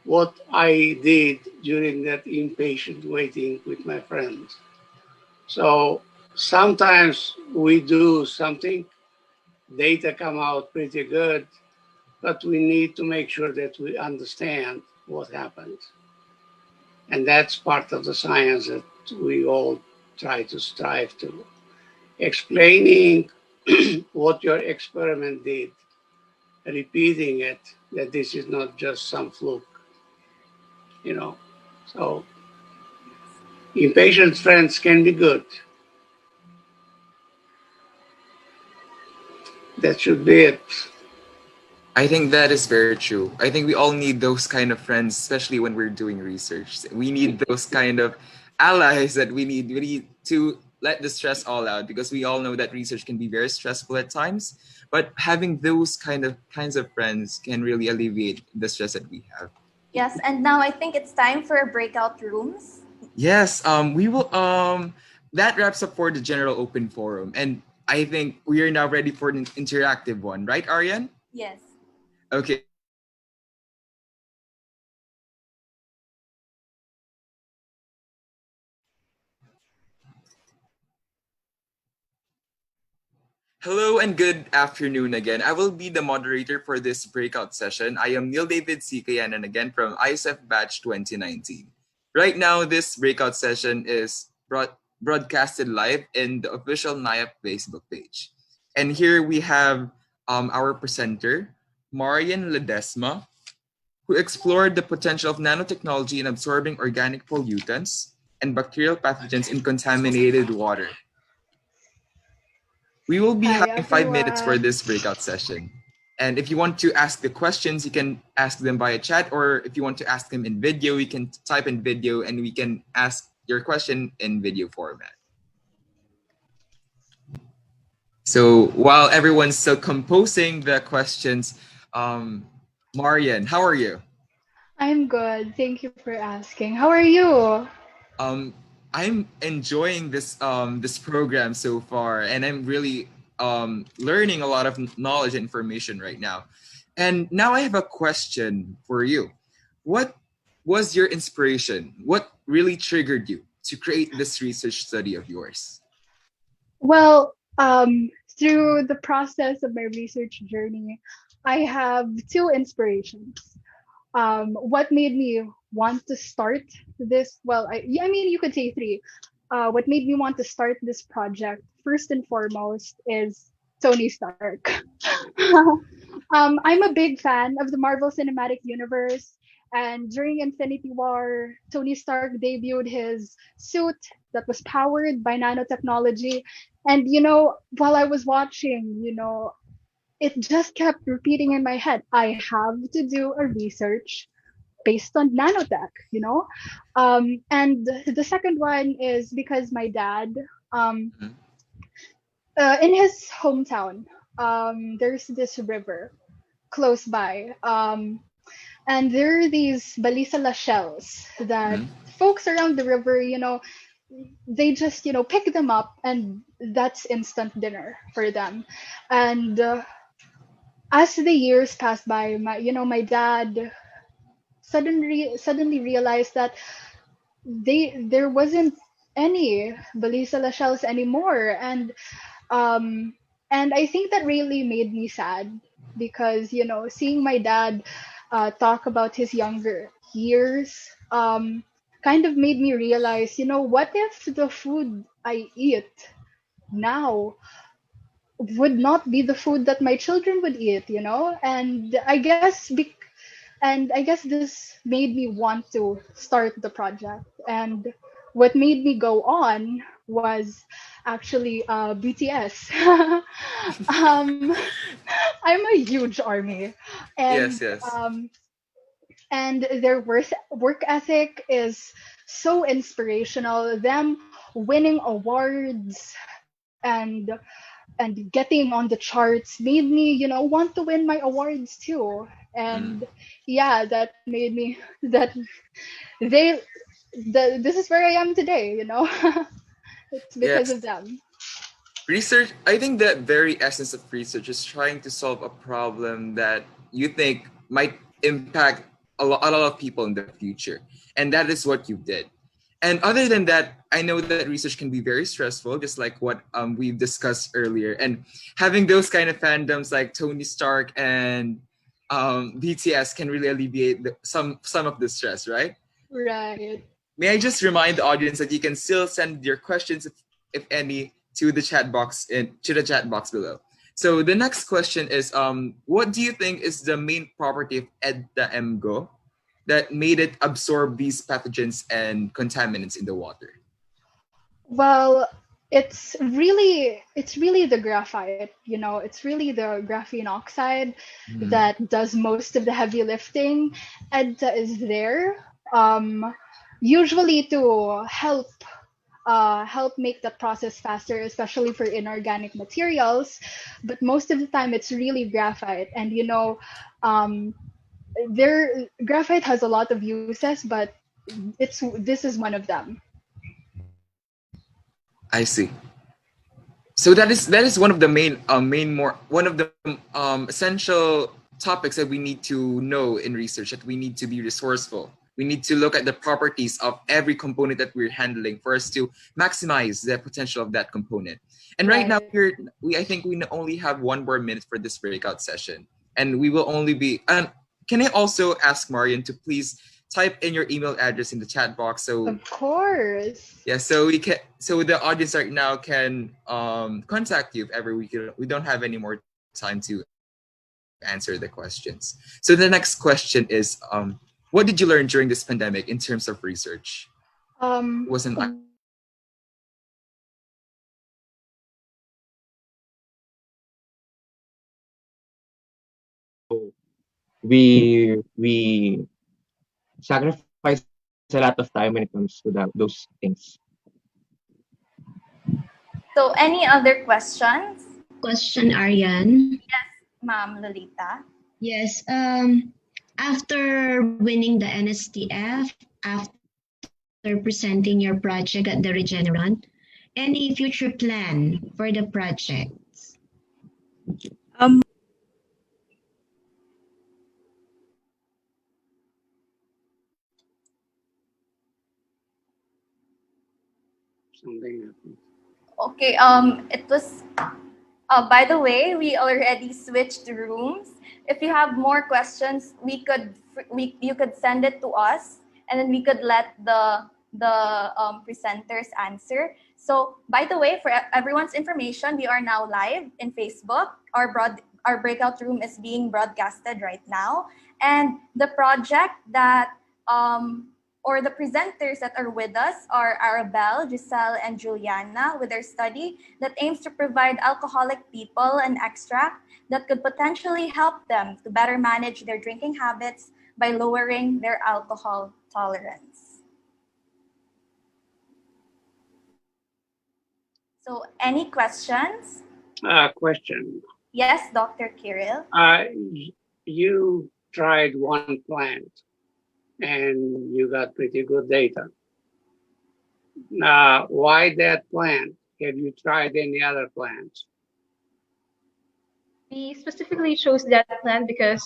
what I did during that impatient waiting with my friends. So sometimes we do something, data come out pretty good, but we need to make sure that we understand what happened. And that's part of the science that we all try to strive to. Explaining what your experiment did, repeating it, that this is not just some fluke, So impatient friends can be good. That should be it. I think that is very true. I think we all need those kind of friends, especially when we're doing research. We need those kind of allies that we need to let the stress all out, because we all know that research can be very stressful at times. But having those kinds of friends can really alleviate the stress that we have. Yes, and now I think it's time for breakout rooms. Yes, we will. That wraps up for the general open forum, and I think we are now ready for an interactive one, right, Aryan? Yes. Okay. Hello and good afternoon again. I will be the moderator for this breakout session. I am Neil David Sikayanan again from ISEF Batch 2019. Right now, this breakout session is broadcasted live in the official Niap Facebook page. And here we have our presenter, Marian Ledesma, who explored the potential of nanotechnology in absorbing organic pollutants and bacterial pathogens in contaminated water. We will be having 5 minutes for this breakout session. And if you want to ask the questions, you can ask them via chat, or if you want to ask them in video, you can type in video and we can ask your question in video format. So while everyone's still composing the questions, Marian, how are you? I'm good. Thank you for asking. How are you? I'm enjoying this program so far, and I'm really learning a lot of knowledge and information right now. And now I have a question for you. What was your inspiration? What really triggered you to create this research study of yours? Well, through the process of my research journey, I have two inspirations. What made me want to start this? Well, I mean, you could say three. What made me want to start this project, first and foremost, is Tony Stark. I'm a big fan of the Marvel Cinematic Universe. And during Infinity War, Tony Stark debuted his suit that was powered by nanotechnology. And, while I was watching, it just kept repeating in my head, I have to do a research based on nanotech, and the second one is because my dad, in his hometown, there's this river close by, and there are these balisala shells that folks around the river, they just pick them up, and that's instant dinner for them. And as the years passed by, my dad suddenly realized that there wasn't any balisala shells anymore, and I think that really made me sad, because seeing my dad talk about his younger years kind of made me realize, what if the food I eat now would not be the food that my children would eat, and I guess this made me want to start the project. And what made me go on was actually BTS. I'm a huge ARMY, and Yes. And their work ethic is so inspirational. Them winning awards and getting on the charts made me, want to win my awards too. And yeah, that made me this is where I am today. It's because of them. Research, I think the very essence of research is trying to solve a problem that you think might impact a lot of people in the future. And that is what you did. And other than that, I know that research can be very stressful, just like what we've discussed earlier. And having those kind of fandoms like Tony Stark and BTS can really alleviate some of the stress, right? Right. May I just remind the audience that you can still send your questions, if any, to the chat box below. So the next question is, what do you think is the main property of EDTA-MGO that made it absorb these pathogens and contaminants in the water? Well, it's really the graphite, it's really the graphene oxide that does most of the heavy lifting. EDTA is there usually to help help make the process faster, especially for inorganic materials. But most of the time, it's really graphite. And graphite has a lot of uses, but this is one of them. I see. So that is one of the one of the essential topics that we need to know in research, that we need to be resourceful. We need to look at the properties of every component that we're handling for us to maximize the potential of that component. And right now I think we only have 1 more minute for this breakout session, and we will only be. Can I also ask Marian to please type in your email address in the chat box? So of course. Yeah, so the audience right now can contact you if ever we don't have any more time to answer the questions. So the next question is, what did you learn during this pandemic in terms of research? We sacrifice a lot of time when it comes to those things. So any other questions? Question, Aryan. Yes, Ma'am Lolita. Yes. After winning the NSTF, after presenting your project at the Regeneron, any future plan for the projects? Something happened. Okay, it was, by the way, we already switched rooms. If you have more questions, you could send it to us, and then we could let the presenters answer. So, by the way, for everyone's information, we are now live in Facebook. Our breakout room is being broadcasted right now, and the project that or the presenters that are with us are Arabelle, Giselle, and Juliana with their study that aims to provide alcoholic people an extract that could potentially help them to better manage their drinking habits by lowering their alcohol tolerance. So, any questions? Question. Yes, Dr. Kirill. You tried one plant and you got pretty good data. Why that plant? Have you tried any other plants? We specifically chose that plant because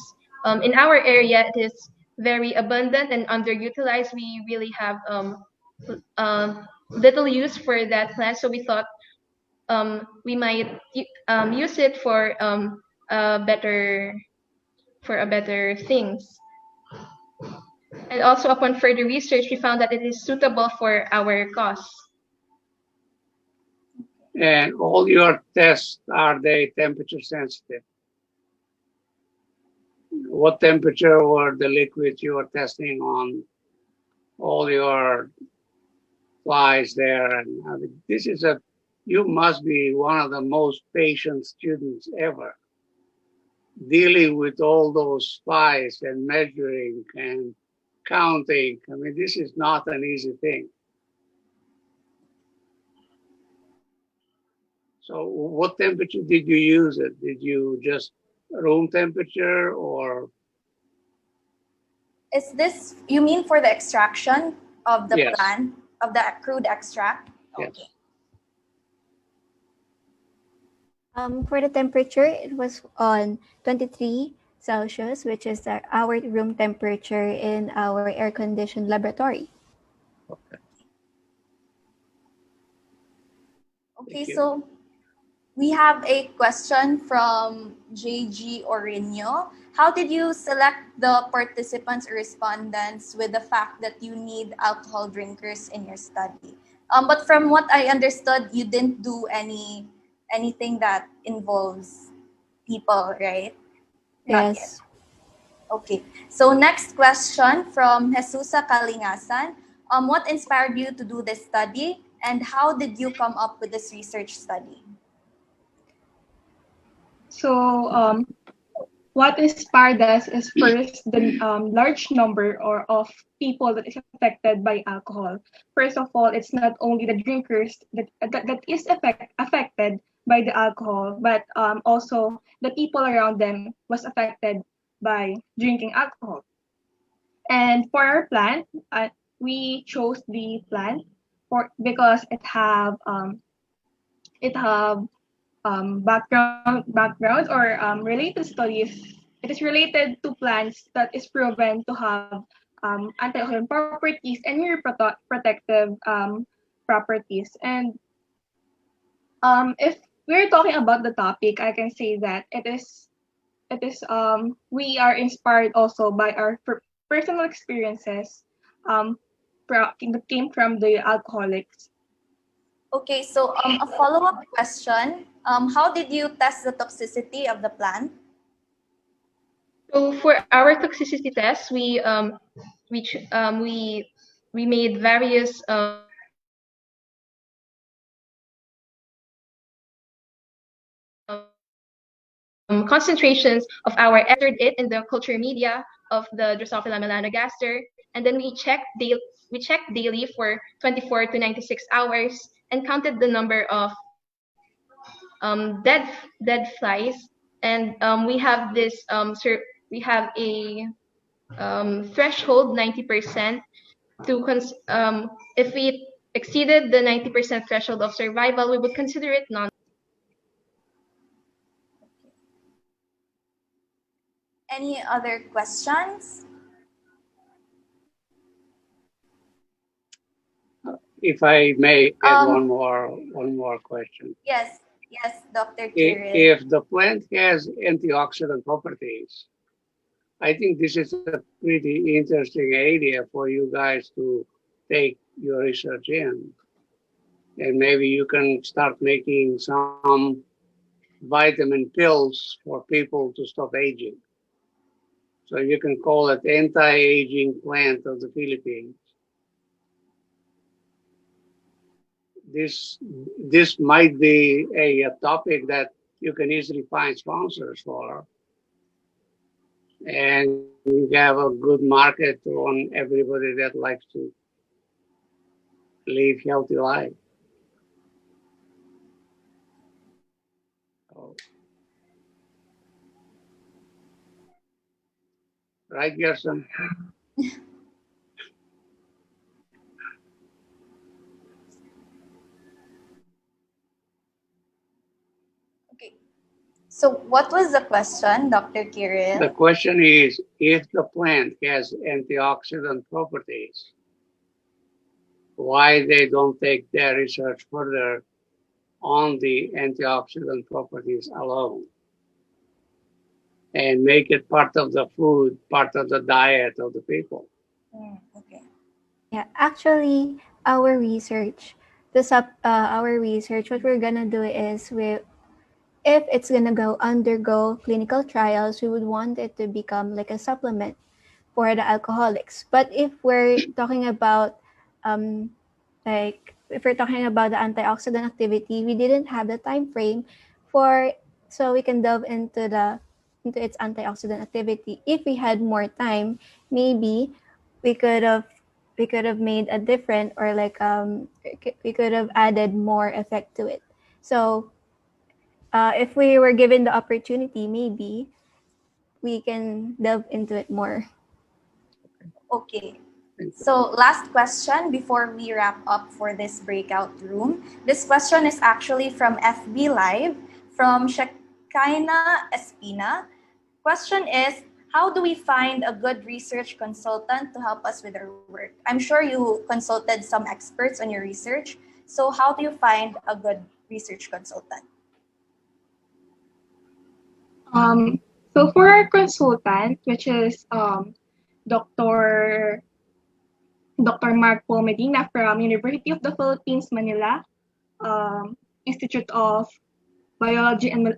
in our area it is very abundant and underutilized. We really have little use for that plant, so we thought we might use it for better things. And also, upon further research, we found that it is suitable for our cause. And all your tests, are they temperature sensitive? What temperature were the liquids you were testing on all your flies there? And I mean, you must be one of the most patient students ever, dealing with all those flies and measuring and counting. I mean, this is not an easy thing. So what temperature did you use it? Did you just room temperature or? Is this, you mean for the extraction of the Yes. plant, of the crude extract? Yes. Okay. For the temperature, it was on 23 Celsius, which is our room temperature in our air-conditioned laboratory. Okay, so we have a question from JG Orino. How did you select the participants or respondents with the fact that you need alcohol drinkers in your study? But from what I understood, you didn't do anything that involves people, right? Not Yes. yet. Okay, so next question from Jesusa Kalingasan. What inspired you to do this study, and how did you come up with this research study? So What inspired us is first the large number of people that is affected by alcohol. First of all, it's not only the drinkers that is affected by the alcohol, but also the people around them was affected by drinking alcohol. And for our plant, we chose the plant because it have background or related studies. It is related to plants that is proven to have antioxidant properties and neuroprotective properties. And if we're talking about the topic, I can say that we are inspired also by our personal experiences that came from the alcoholics. Okay, so a follow-up question. How did you test the toxicity of the plant? So for our toxicity test, we made various concentrations of our entered it in the culture media of the Drosophila melanogaster, and then we checked daily for 24 to 96 hours and counted the number of dead flies, and we have we have a threshold 90% if we exceeded the 90% threshold of survival, we would consider it non. Any other questions? If I may add one more question. Yes, Dr. Kirill. If the plant has antioxidant properties, I think this is a pretty interesting idea for you guys to take your research in. And maybe you can start making some vitamin pills for people to stop aging. So you can call it anti-aging plant of the Philippines. This might be a topic that you can easily find sponsors for. And you have a good market on everybody that likes to live healthy life. Right, Gerson? Okay. So what was the question, Dr. Kirill? The question is, if the plant has antioxidant properties, why they don't take their research further on the antioxidant properties alone and make it part of the food, part of the diet of the people. Okay. Yeah, actually, our research, what we're gonna do is if it's gonna undergo clinical trials, we would want it to become like a supplement for the alcoholics. But if we're talking about if we're talking about the antioxidant activity, we didn't have the time frame so we can delve into its antioxidant activity. If we had more time, maybe we could have made a different, or we could have added more effect to it. So if we were given the opportunity, maybe we can delve into it more. Okay. So last question before we wrap up for this breakout room. This question is actually from FB Live from Shekinah Espina. Question is, how do we find a good research consultant to help us with our work? I'm sure you consulted some experts on your research. So how do you find a good research consultant? So for our consultant, which is Dr. Mark Paul Medina from University of the Philippines, Manila, Institute of Biology and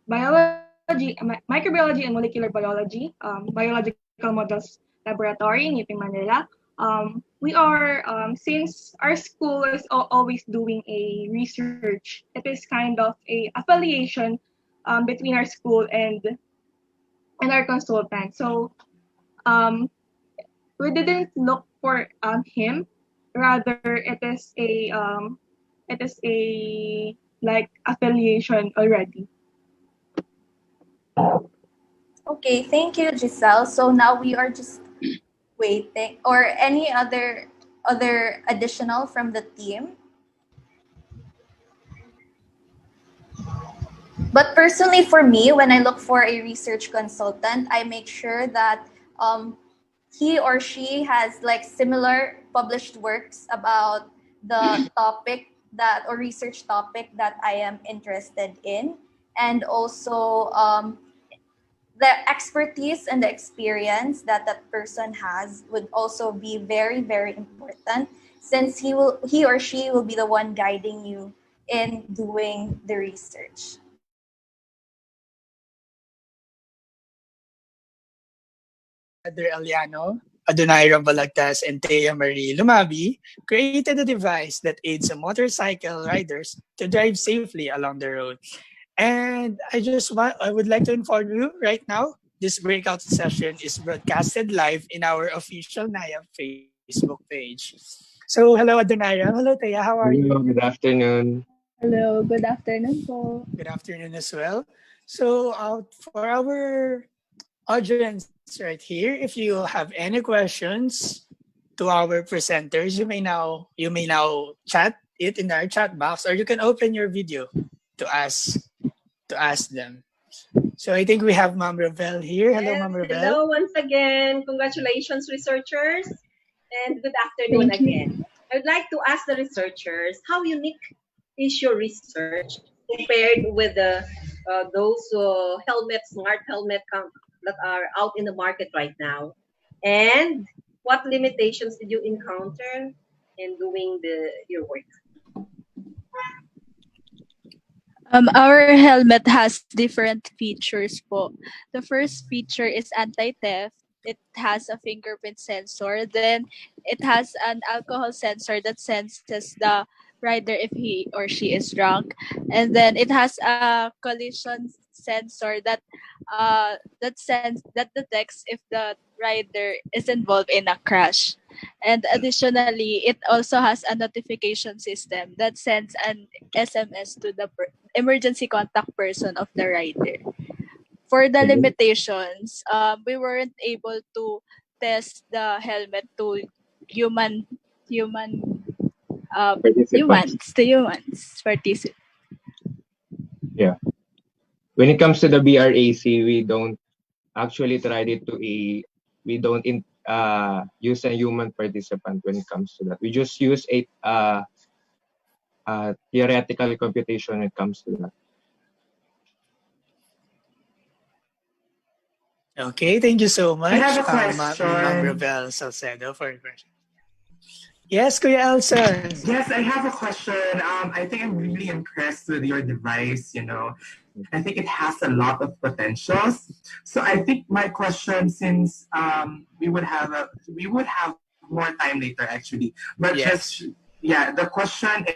Microbiology and Molecular Biology, Biological Models Laboratory in UP Manila. We are, since our school is always doing a research, it is kind of a affiliation between our school and and our consultant. So we didn't look for him. Rather, it is a like affiliation already. Okay, thank you, Giselle. So now we are just waiting, or any other additional from the team. But personally, for me, when I look for a research consultant, I make sure that he or she has like similar published works about the topic that or research topic that I am interested in, and also the expertise and the experience that that person has would also be very, very important, since he or she will be the one guiding you in doing the research. Heather Aliano, Adoniram Balagtas, and Thea Marie Lumabi created a device that aids motorcycle riders to drive safely along the road. And I would like to inform you right now, this breakout session is broadcasted live in our official Niap Facebook page. So hello Adoniram, hello Thea, how are you? Hello, good afternoon. Hello, good afternoon po. Good afternoon as well. So for our audience right here, if you have any questions to our presenters, you may now chat it in our chat box, or you can open your video to ask them. So I think we have Ma'am Ravel here. Hello, Yes, Ma'am Ravel. hello once again. Congratulations, researchers, and good afternoon Thank you. again. I would like to ask the researchers, how unique is your research compared with those smart helmet that are out in the market right now? And what limitations did you encounter in doing your work? Our helmet has different features po. The first feature is anti-theft. It has a fingerprint sensor. Then it has an alcohol sensor that senses the rider if he or she is drunk. And then it has a collision sensor that detects if the rider is involved in a crash. And additionally, it also has a notification system that sends an SMS to the emergency contact person of the rider. For the limitations, we weren't able to test the helmet to human human Participants. humans participants. Yeah. When it comes to the BRAC, we don't actually try it to a we don't use a human participant when it comes to that. We just use a theoretical computation when it comes to that. Okay, thank you so I have much, a Ma'am question. Ravel Salcedo, for your question. Yes, Kuya Elson. Yes, I have a question. I think I'm really impressed with your device. I think it has a lot of potentials. So I think my question, since we would have more time later actually, but Yes. just yeah, the question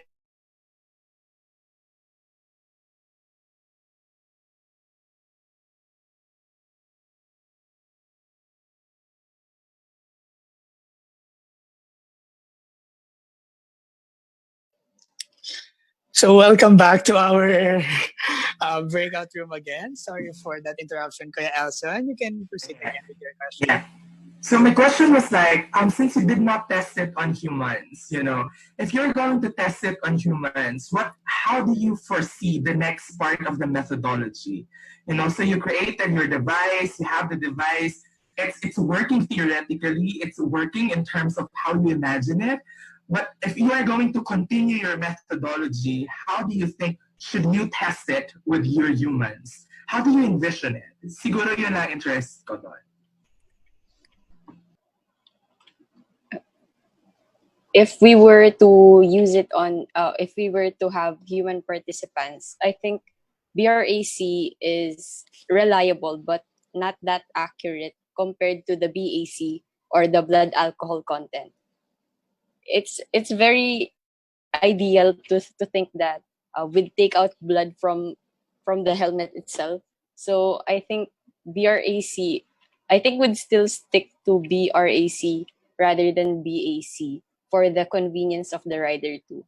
So welcome back to our breakout room again. Sorry for that interruption, Kuya Elson. You can proceed again with your question. Yeah. So my question was like, since you did not test it on humans, if you're going to test it on humans, how do you foresee the next part of the methodology? So you created your device, you have the device, it's working theoretically, it's working in terms of how you imagine it. But if you are going to continue your methodology, how do you think should you test it with your humans? How do you envision it? Siguro yun ang interest ko doon. If we were to use it if we were to have human participants, I think BRAC is reliable but not that accurate compared to the BAC or the blood alcohol content. It's very ideal to think that we'd take out blood from the helmet itself. So I think BRAC, I think would still stick to BRAC rather than BAC for the convenience of the rider too.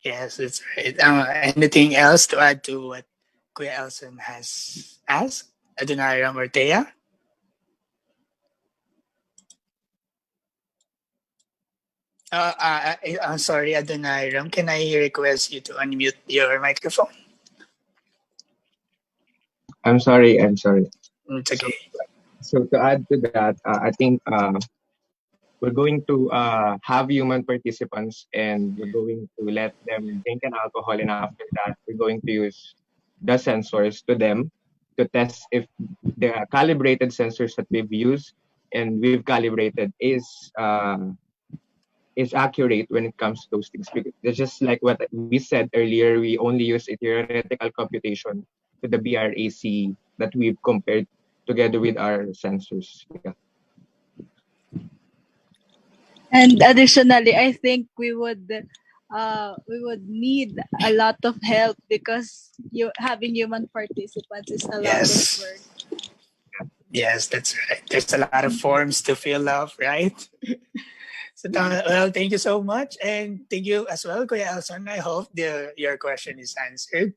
Yes, that's right. Anything else to add to what Kuya Elson has asked? Adoniram or Thea? I'm sorry, Adoniram. Can I request you to unmute your microphone? I'm sorry. I'm sorry. It's So, okay. so to add to that, I think we're going to have human participants and we're going to let them drink an alcohol, and after that we're going to use the sensors to them to test if the calibrated sensors that we've used and we've calibrated is accurate when it comes to those things. Because it's just like what we said earlier, we only use a theoretical computation to the BRAC that we've compared together with our sensors. Yeah. And additionally, I think we would need a lot of help because having human participants is a lot of Yes. work. Yes, that's right. There's a lot of forms to fill up, right? So, well, thank you so much. And thank you as well, Kuya Elson. I hope your question is answered.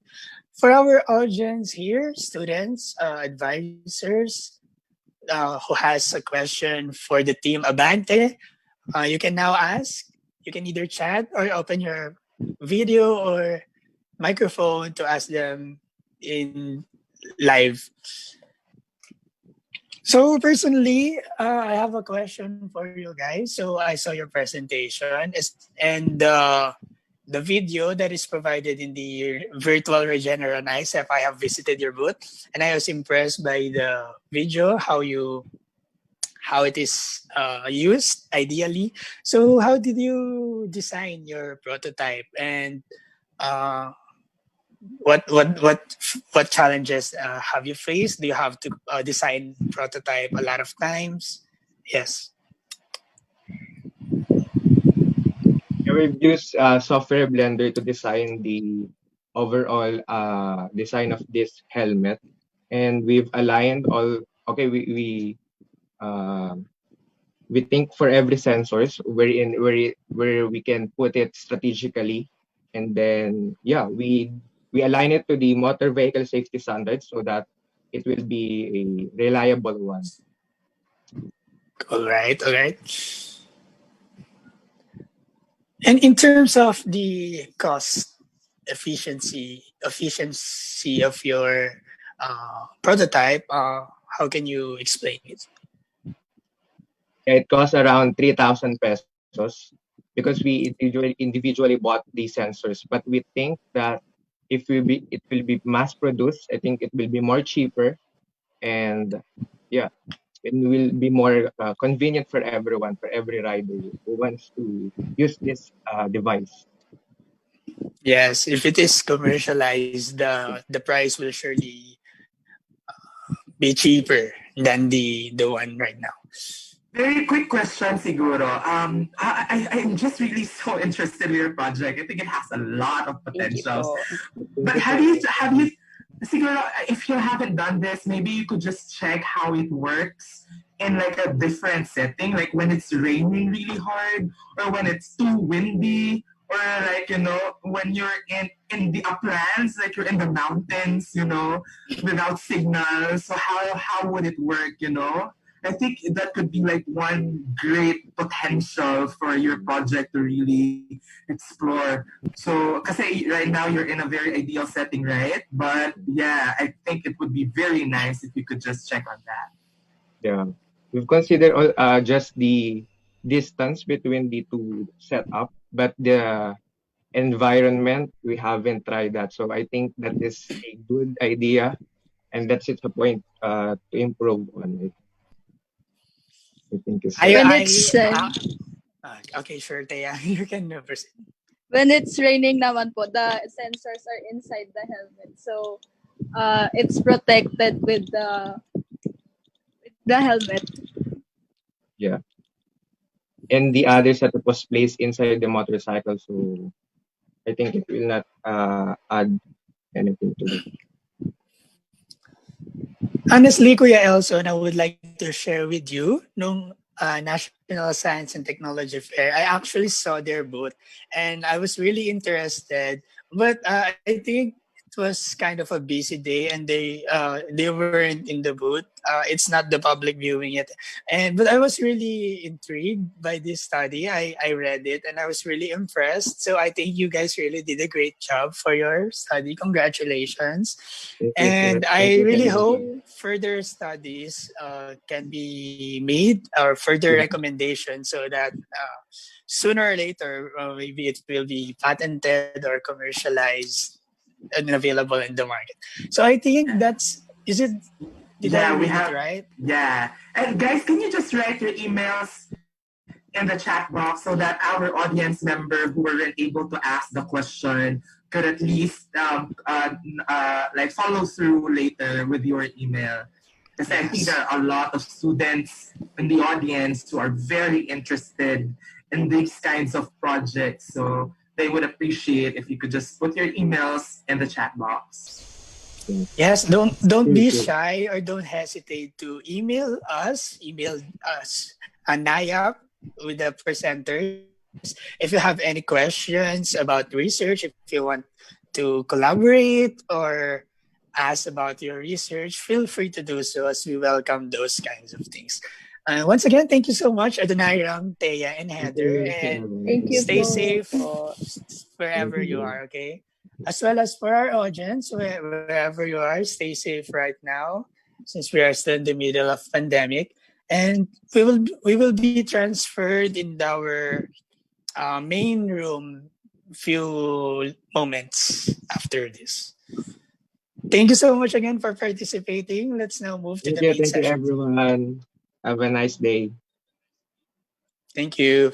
For our audience here, students, advisors, who has a question for the team Abante, you can now ask. You can either chat or open your video or microphone to ask them in live. So personally, I have a question for you guys. So I saw your presentation and the video that is provided in the Virtual Regeneron ISEF. I have visited your booth and I was impressed by the video, how it is used ideally. So how did you design your prototype, and uh, what challenges have you faced? Do you have to design prototype a lot of times? Yes. Yeah, we've used software Blender to design the overall design of this helmet, and we've aligned all. Okay, uh, we think for every sensors where we can put it strategically, and then yeah, we align it to the motor vehicle safety standards so that it will be a reliable one. All right. All right. And in terms of the cost efficiency of your prototype, how can you explain it? Yeah, it costs around 3,000 pesos because we individually bought these sensors. But we think that if it will be mass produced, I think it will be more cheaper, and yeah, it will be more convenient for everyone, for every rider who wants to use this device. Yes, if it is commercialized, the price will surely be cheaper than the one right now. Very quick question, siguro. I'm just really so interested in your project. I think it has a lot of potentials. But have you, siguro, if you haven't done this, maybe you could just check how it works in like a different setting, like when it's raining really hard, or when it's too windy, or like when you're in the uplands, like you're in the mountains, without signal. So how would it work? I think that could be like one great potential for your project to really explore. So, kasi right now you're in a very ideal setting, right? But yeah, I think it would be very nice if you could just check on that. Yeah, we've considered just the distance between the two setup, but the environment we haven't tried that. So I think that is a good idea, and that's it. The point to improve on it. I think is When it's okay, sure, Thea, you can proceed. when it's raining naman po, the sensors are inside the helmet. So it's protected with the helmet. yeah. And the other setup was placed inside the motorcycle, so I think it will not add anything to it. Honestly, Kuya Elson, I would like to share with you, nung National Science and Technology Fair, I actually saw their booth and I was really interested. But I think it was kind of a busy day and they weren't in the booth. It's not the public viewing yet. But I was really intrigued by this study. I read it and I was really impressed. So I think you guys really did a great job for your study. Congratulations. Thank you, sir. And Thank I you, really thank hope you. further studies can be made or further Yeah. recommendations so that sooner or later, maybe it will be patented or commercialized and available in the market. So I think that's, is it, did I Yeah, we read it have. right? Yeah. And guys, can you just write your emails in the chat box so that our audience member who weren't able to ask the question could at least like follow through later with your email? Because I think there Yes. are a lot of students in the audience who are very interested in these kinds of projects. So they would appreciate if you could just put your emails in the chat box. Yes, don't Thank be you. shy or don't hesitate to email us Niap with the presenters. If you have any questions about research, if you want to collaborate or ask about your research, feel free to do so as we welcome those kinds of things. Once again, thank you so much, Adoniram, Thea, and Thank Heather, you, sir. and Thank you stay po. safe Thank wherever you you. are, okay? As well as for our audience, wherever you are, stay safe right now, since we are still in the middle of pandemic, and we will be transferred in our main room few moments after this. Thank you so much again for participating. Let's now move to the main Thank you, session. everyone. Have a nice day. Thank you.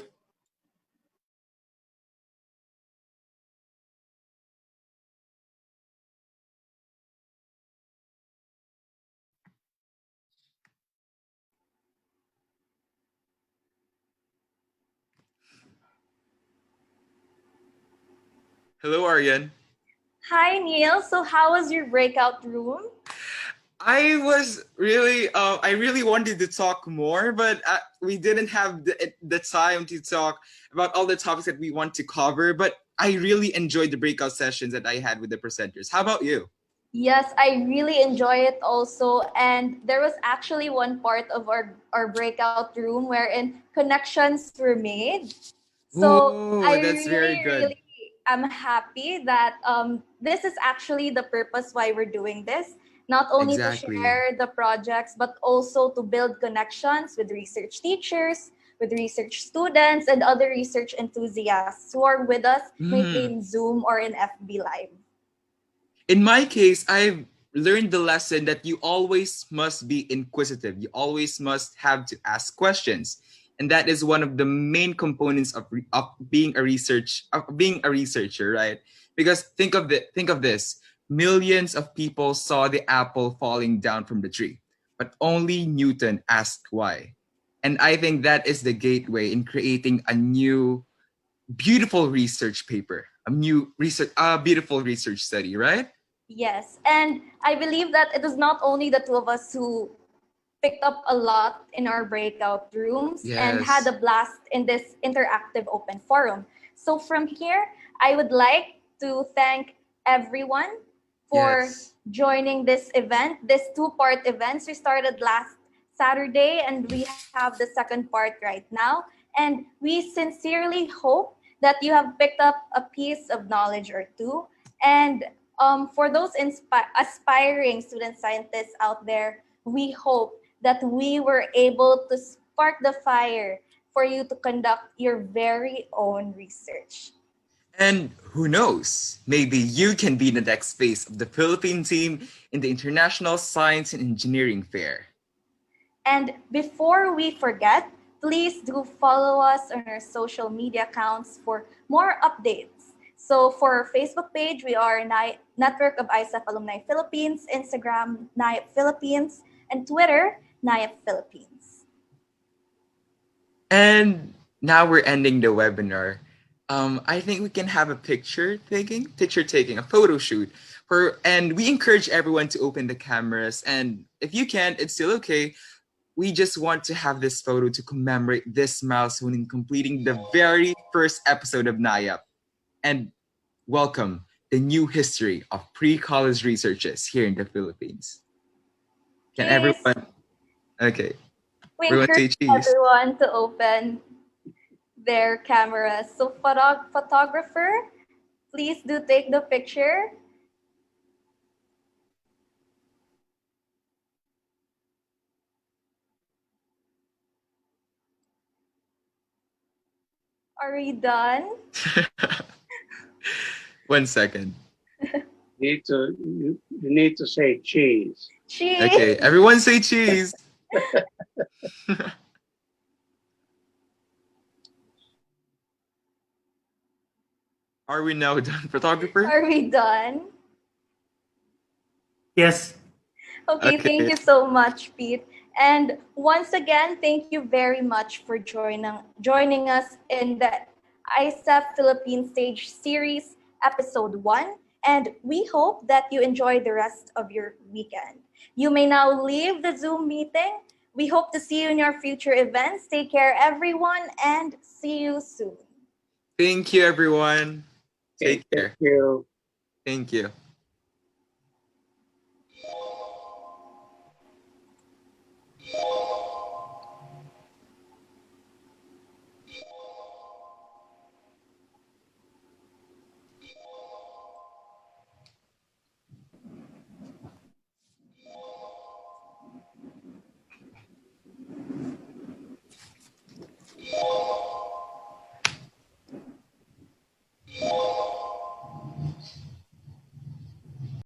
Hello, Aryan. Hi, Neil. So, how was your breakout room? I really wanted to talk more, but we didn't have the time to talk about all the topics that we want to cover. But I really enjoyed the breakout sessions that I had with the presenters. How about you? Yes, I really enjoy it also. And there was actually one part of our breakout room wherein connections were made. So Oh, I that's very really, good. really am happy that this is actually the purpose why we're doing this. Not only to Exactly. share the projects, but also to build connections with research teachers, with research students, and other research enthusiasts who are with us, maybe Mhm. in Zoom or in FB Live. In my case, I've learned the lesson that you always must be inquisitive. You always must have to ask questions. And that is one of the main components of being a researcher, right? Because think of this. Millions of people saw the apple falling down from the tree, but only Newton asked why. And I think that is the gateway in creating a new beautiful research paper, a beautiful research study, right? Yes, and I believe that it was not only the two of us who picked up a lot in our breakout rooms and had Yes. a blast in this interactive open forum. So from here, I would like to thank everyone for Yes. joining this event, this two-part event. We started last Saturday and we have the second part right now. And we sincerely hope that you have picked up a piece of knowledge or two. And for those aspiring student scientists out there, we hope that we were able to spark the fire for you to conduct your very own research. And who knows? Maybe you can be the next face of the Philippine team in the International Science and Engineering Fair. And before we forget, please do follow us on our social media accounts for more updates. So for our Facebook page, we are Network of ISEF Alumni Philippines, Instagram, Niap Philippines, and Twitter, Niap Philippines. And now we're ending the webinar. I think we can have a picture taking, a photo shoot And we encourage everyone to open the cameras. And if you can't, it's still okay. We just want to have this photo to commemorate this milestone in completing the very first episode of Niap. And welcome the new history of pre-college researchers here in the Philippines. Can everyone? Okay. We Everyone say encourage cheese. everyone to open their cameras. So photographer, please do take the picture. Are we done? 1 second. You need to say cheese. Cheese. Okay, everyone say cheese. Are we now done, photographer? Are we done? Yes. Okay, thank you so much, Pete. And once again, thank you very much for joining us in the ISEF Philippines Stage Series, Episode 1. And we hope that you enjoy the rest of your weekend. You may now leave the Zoom meeting. We hope to see you in your future events. Take care, everyone, and see you soon. Thank you, everyone. Take care. Thank you. Thank you.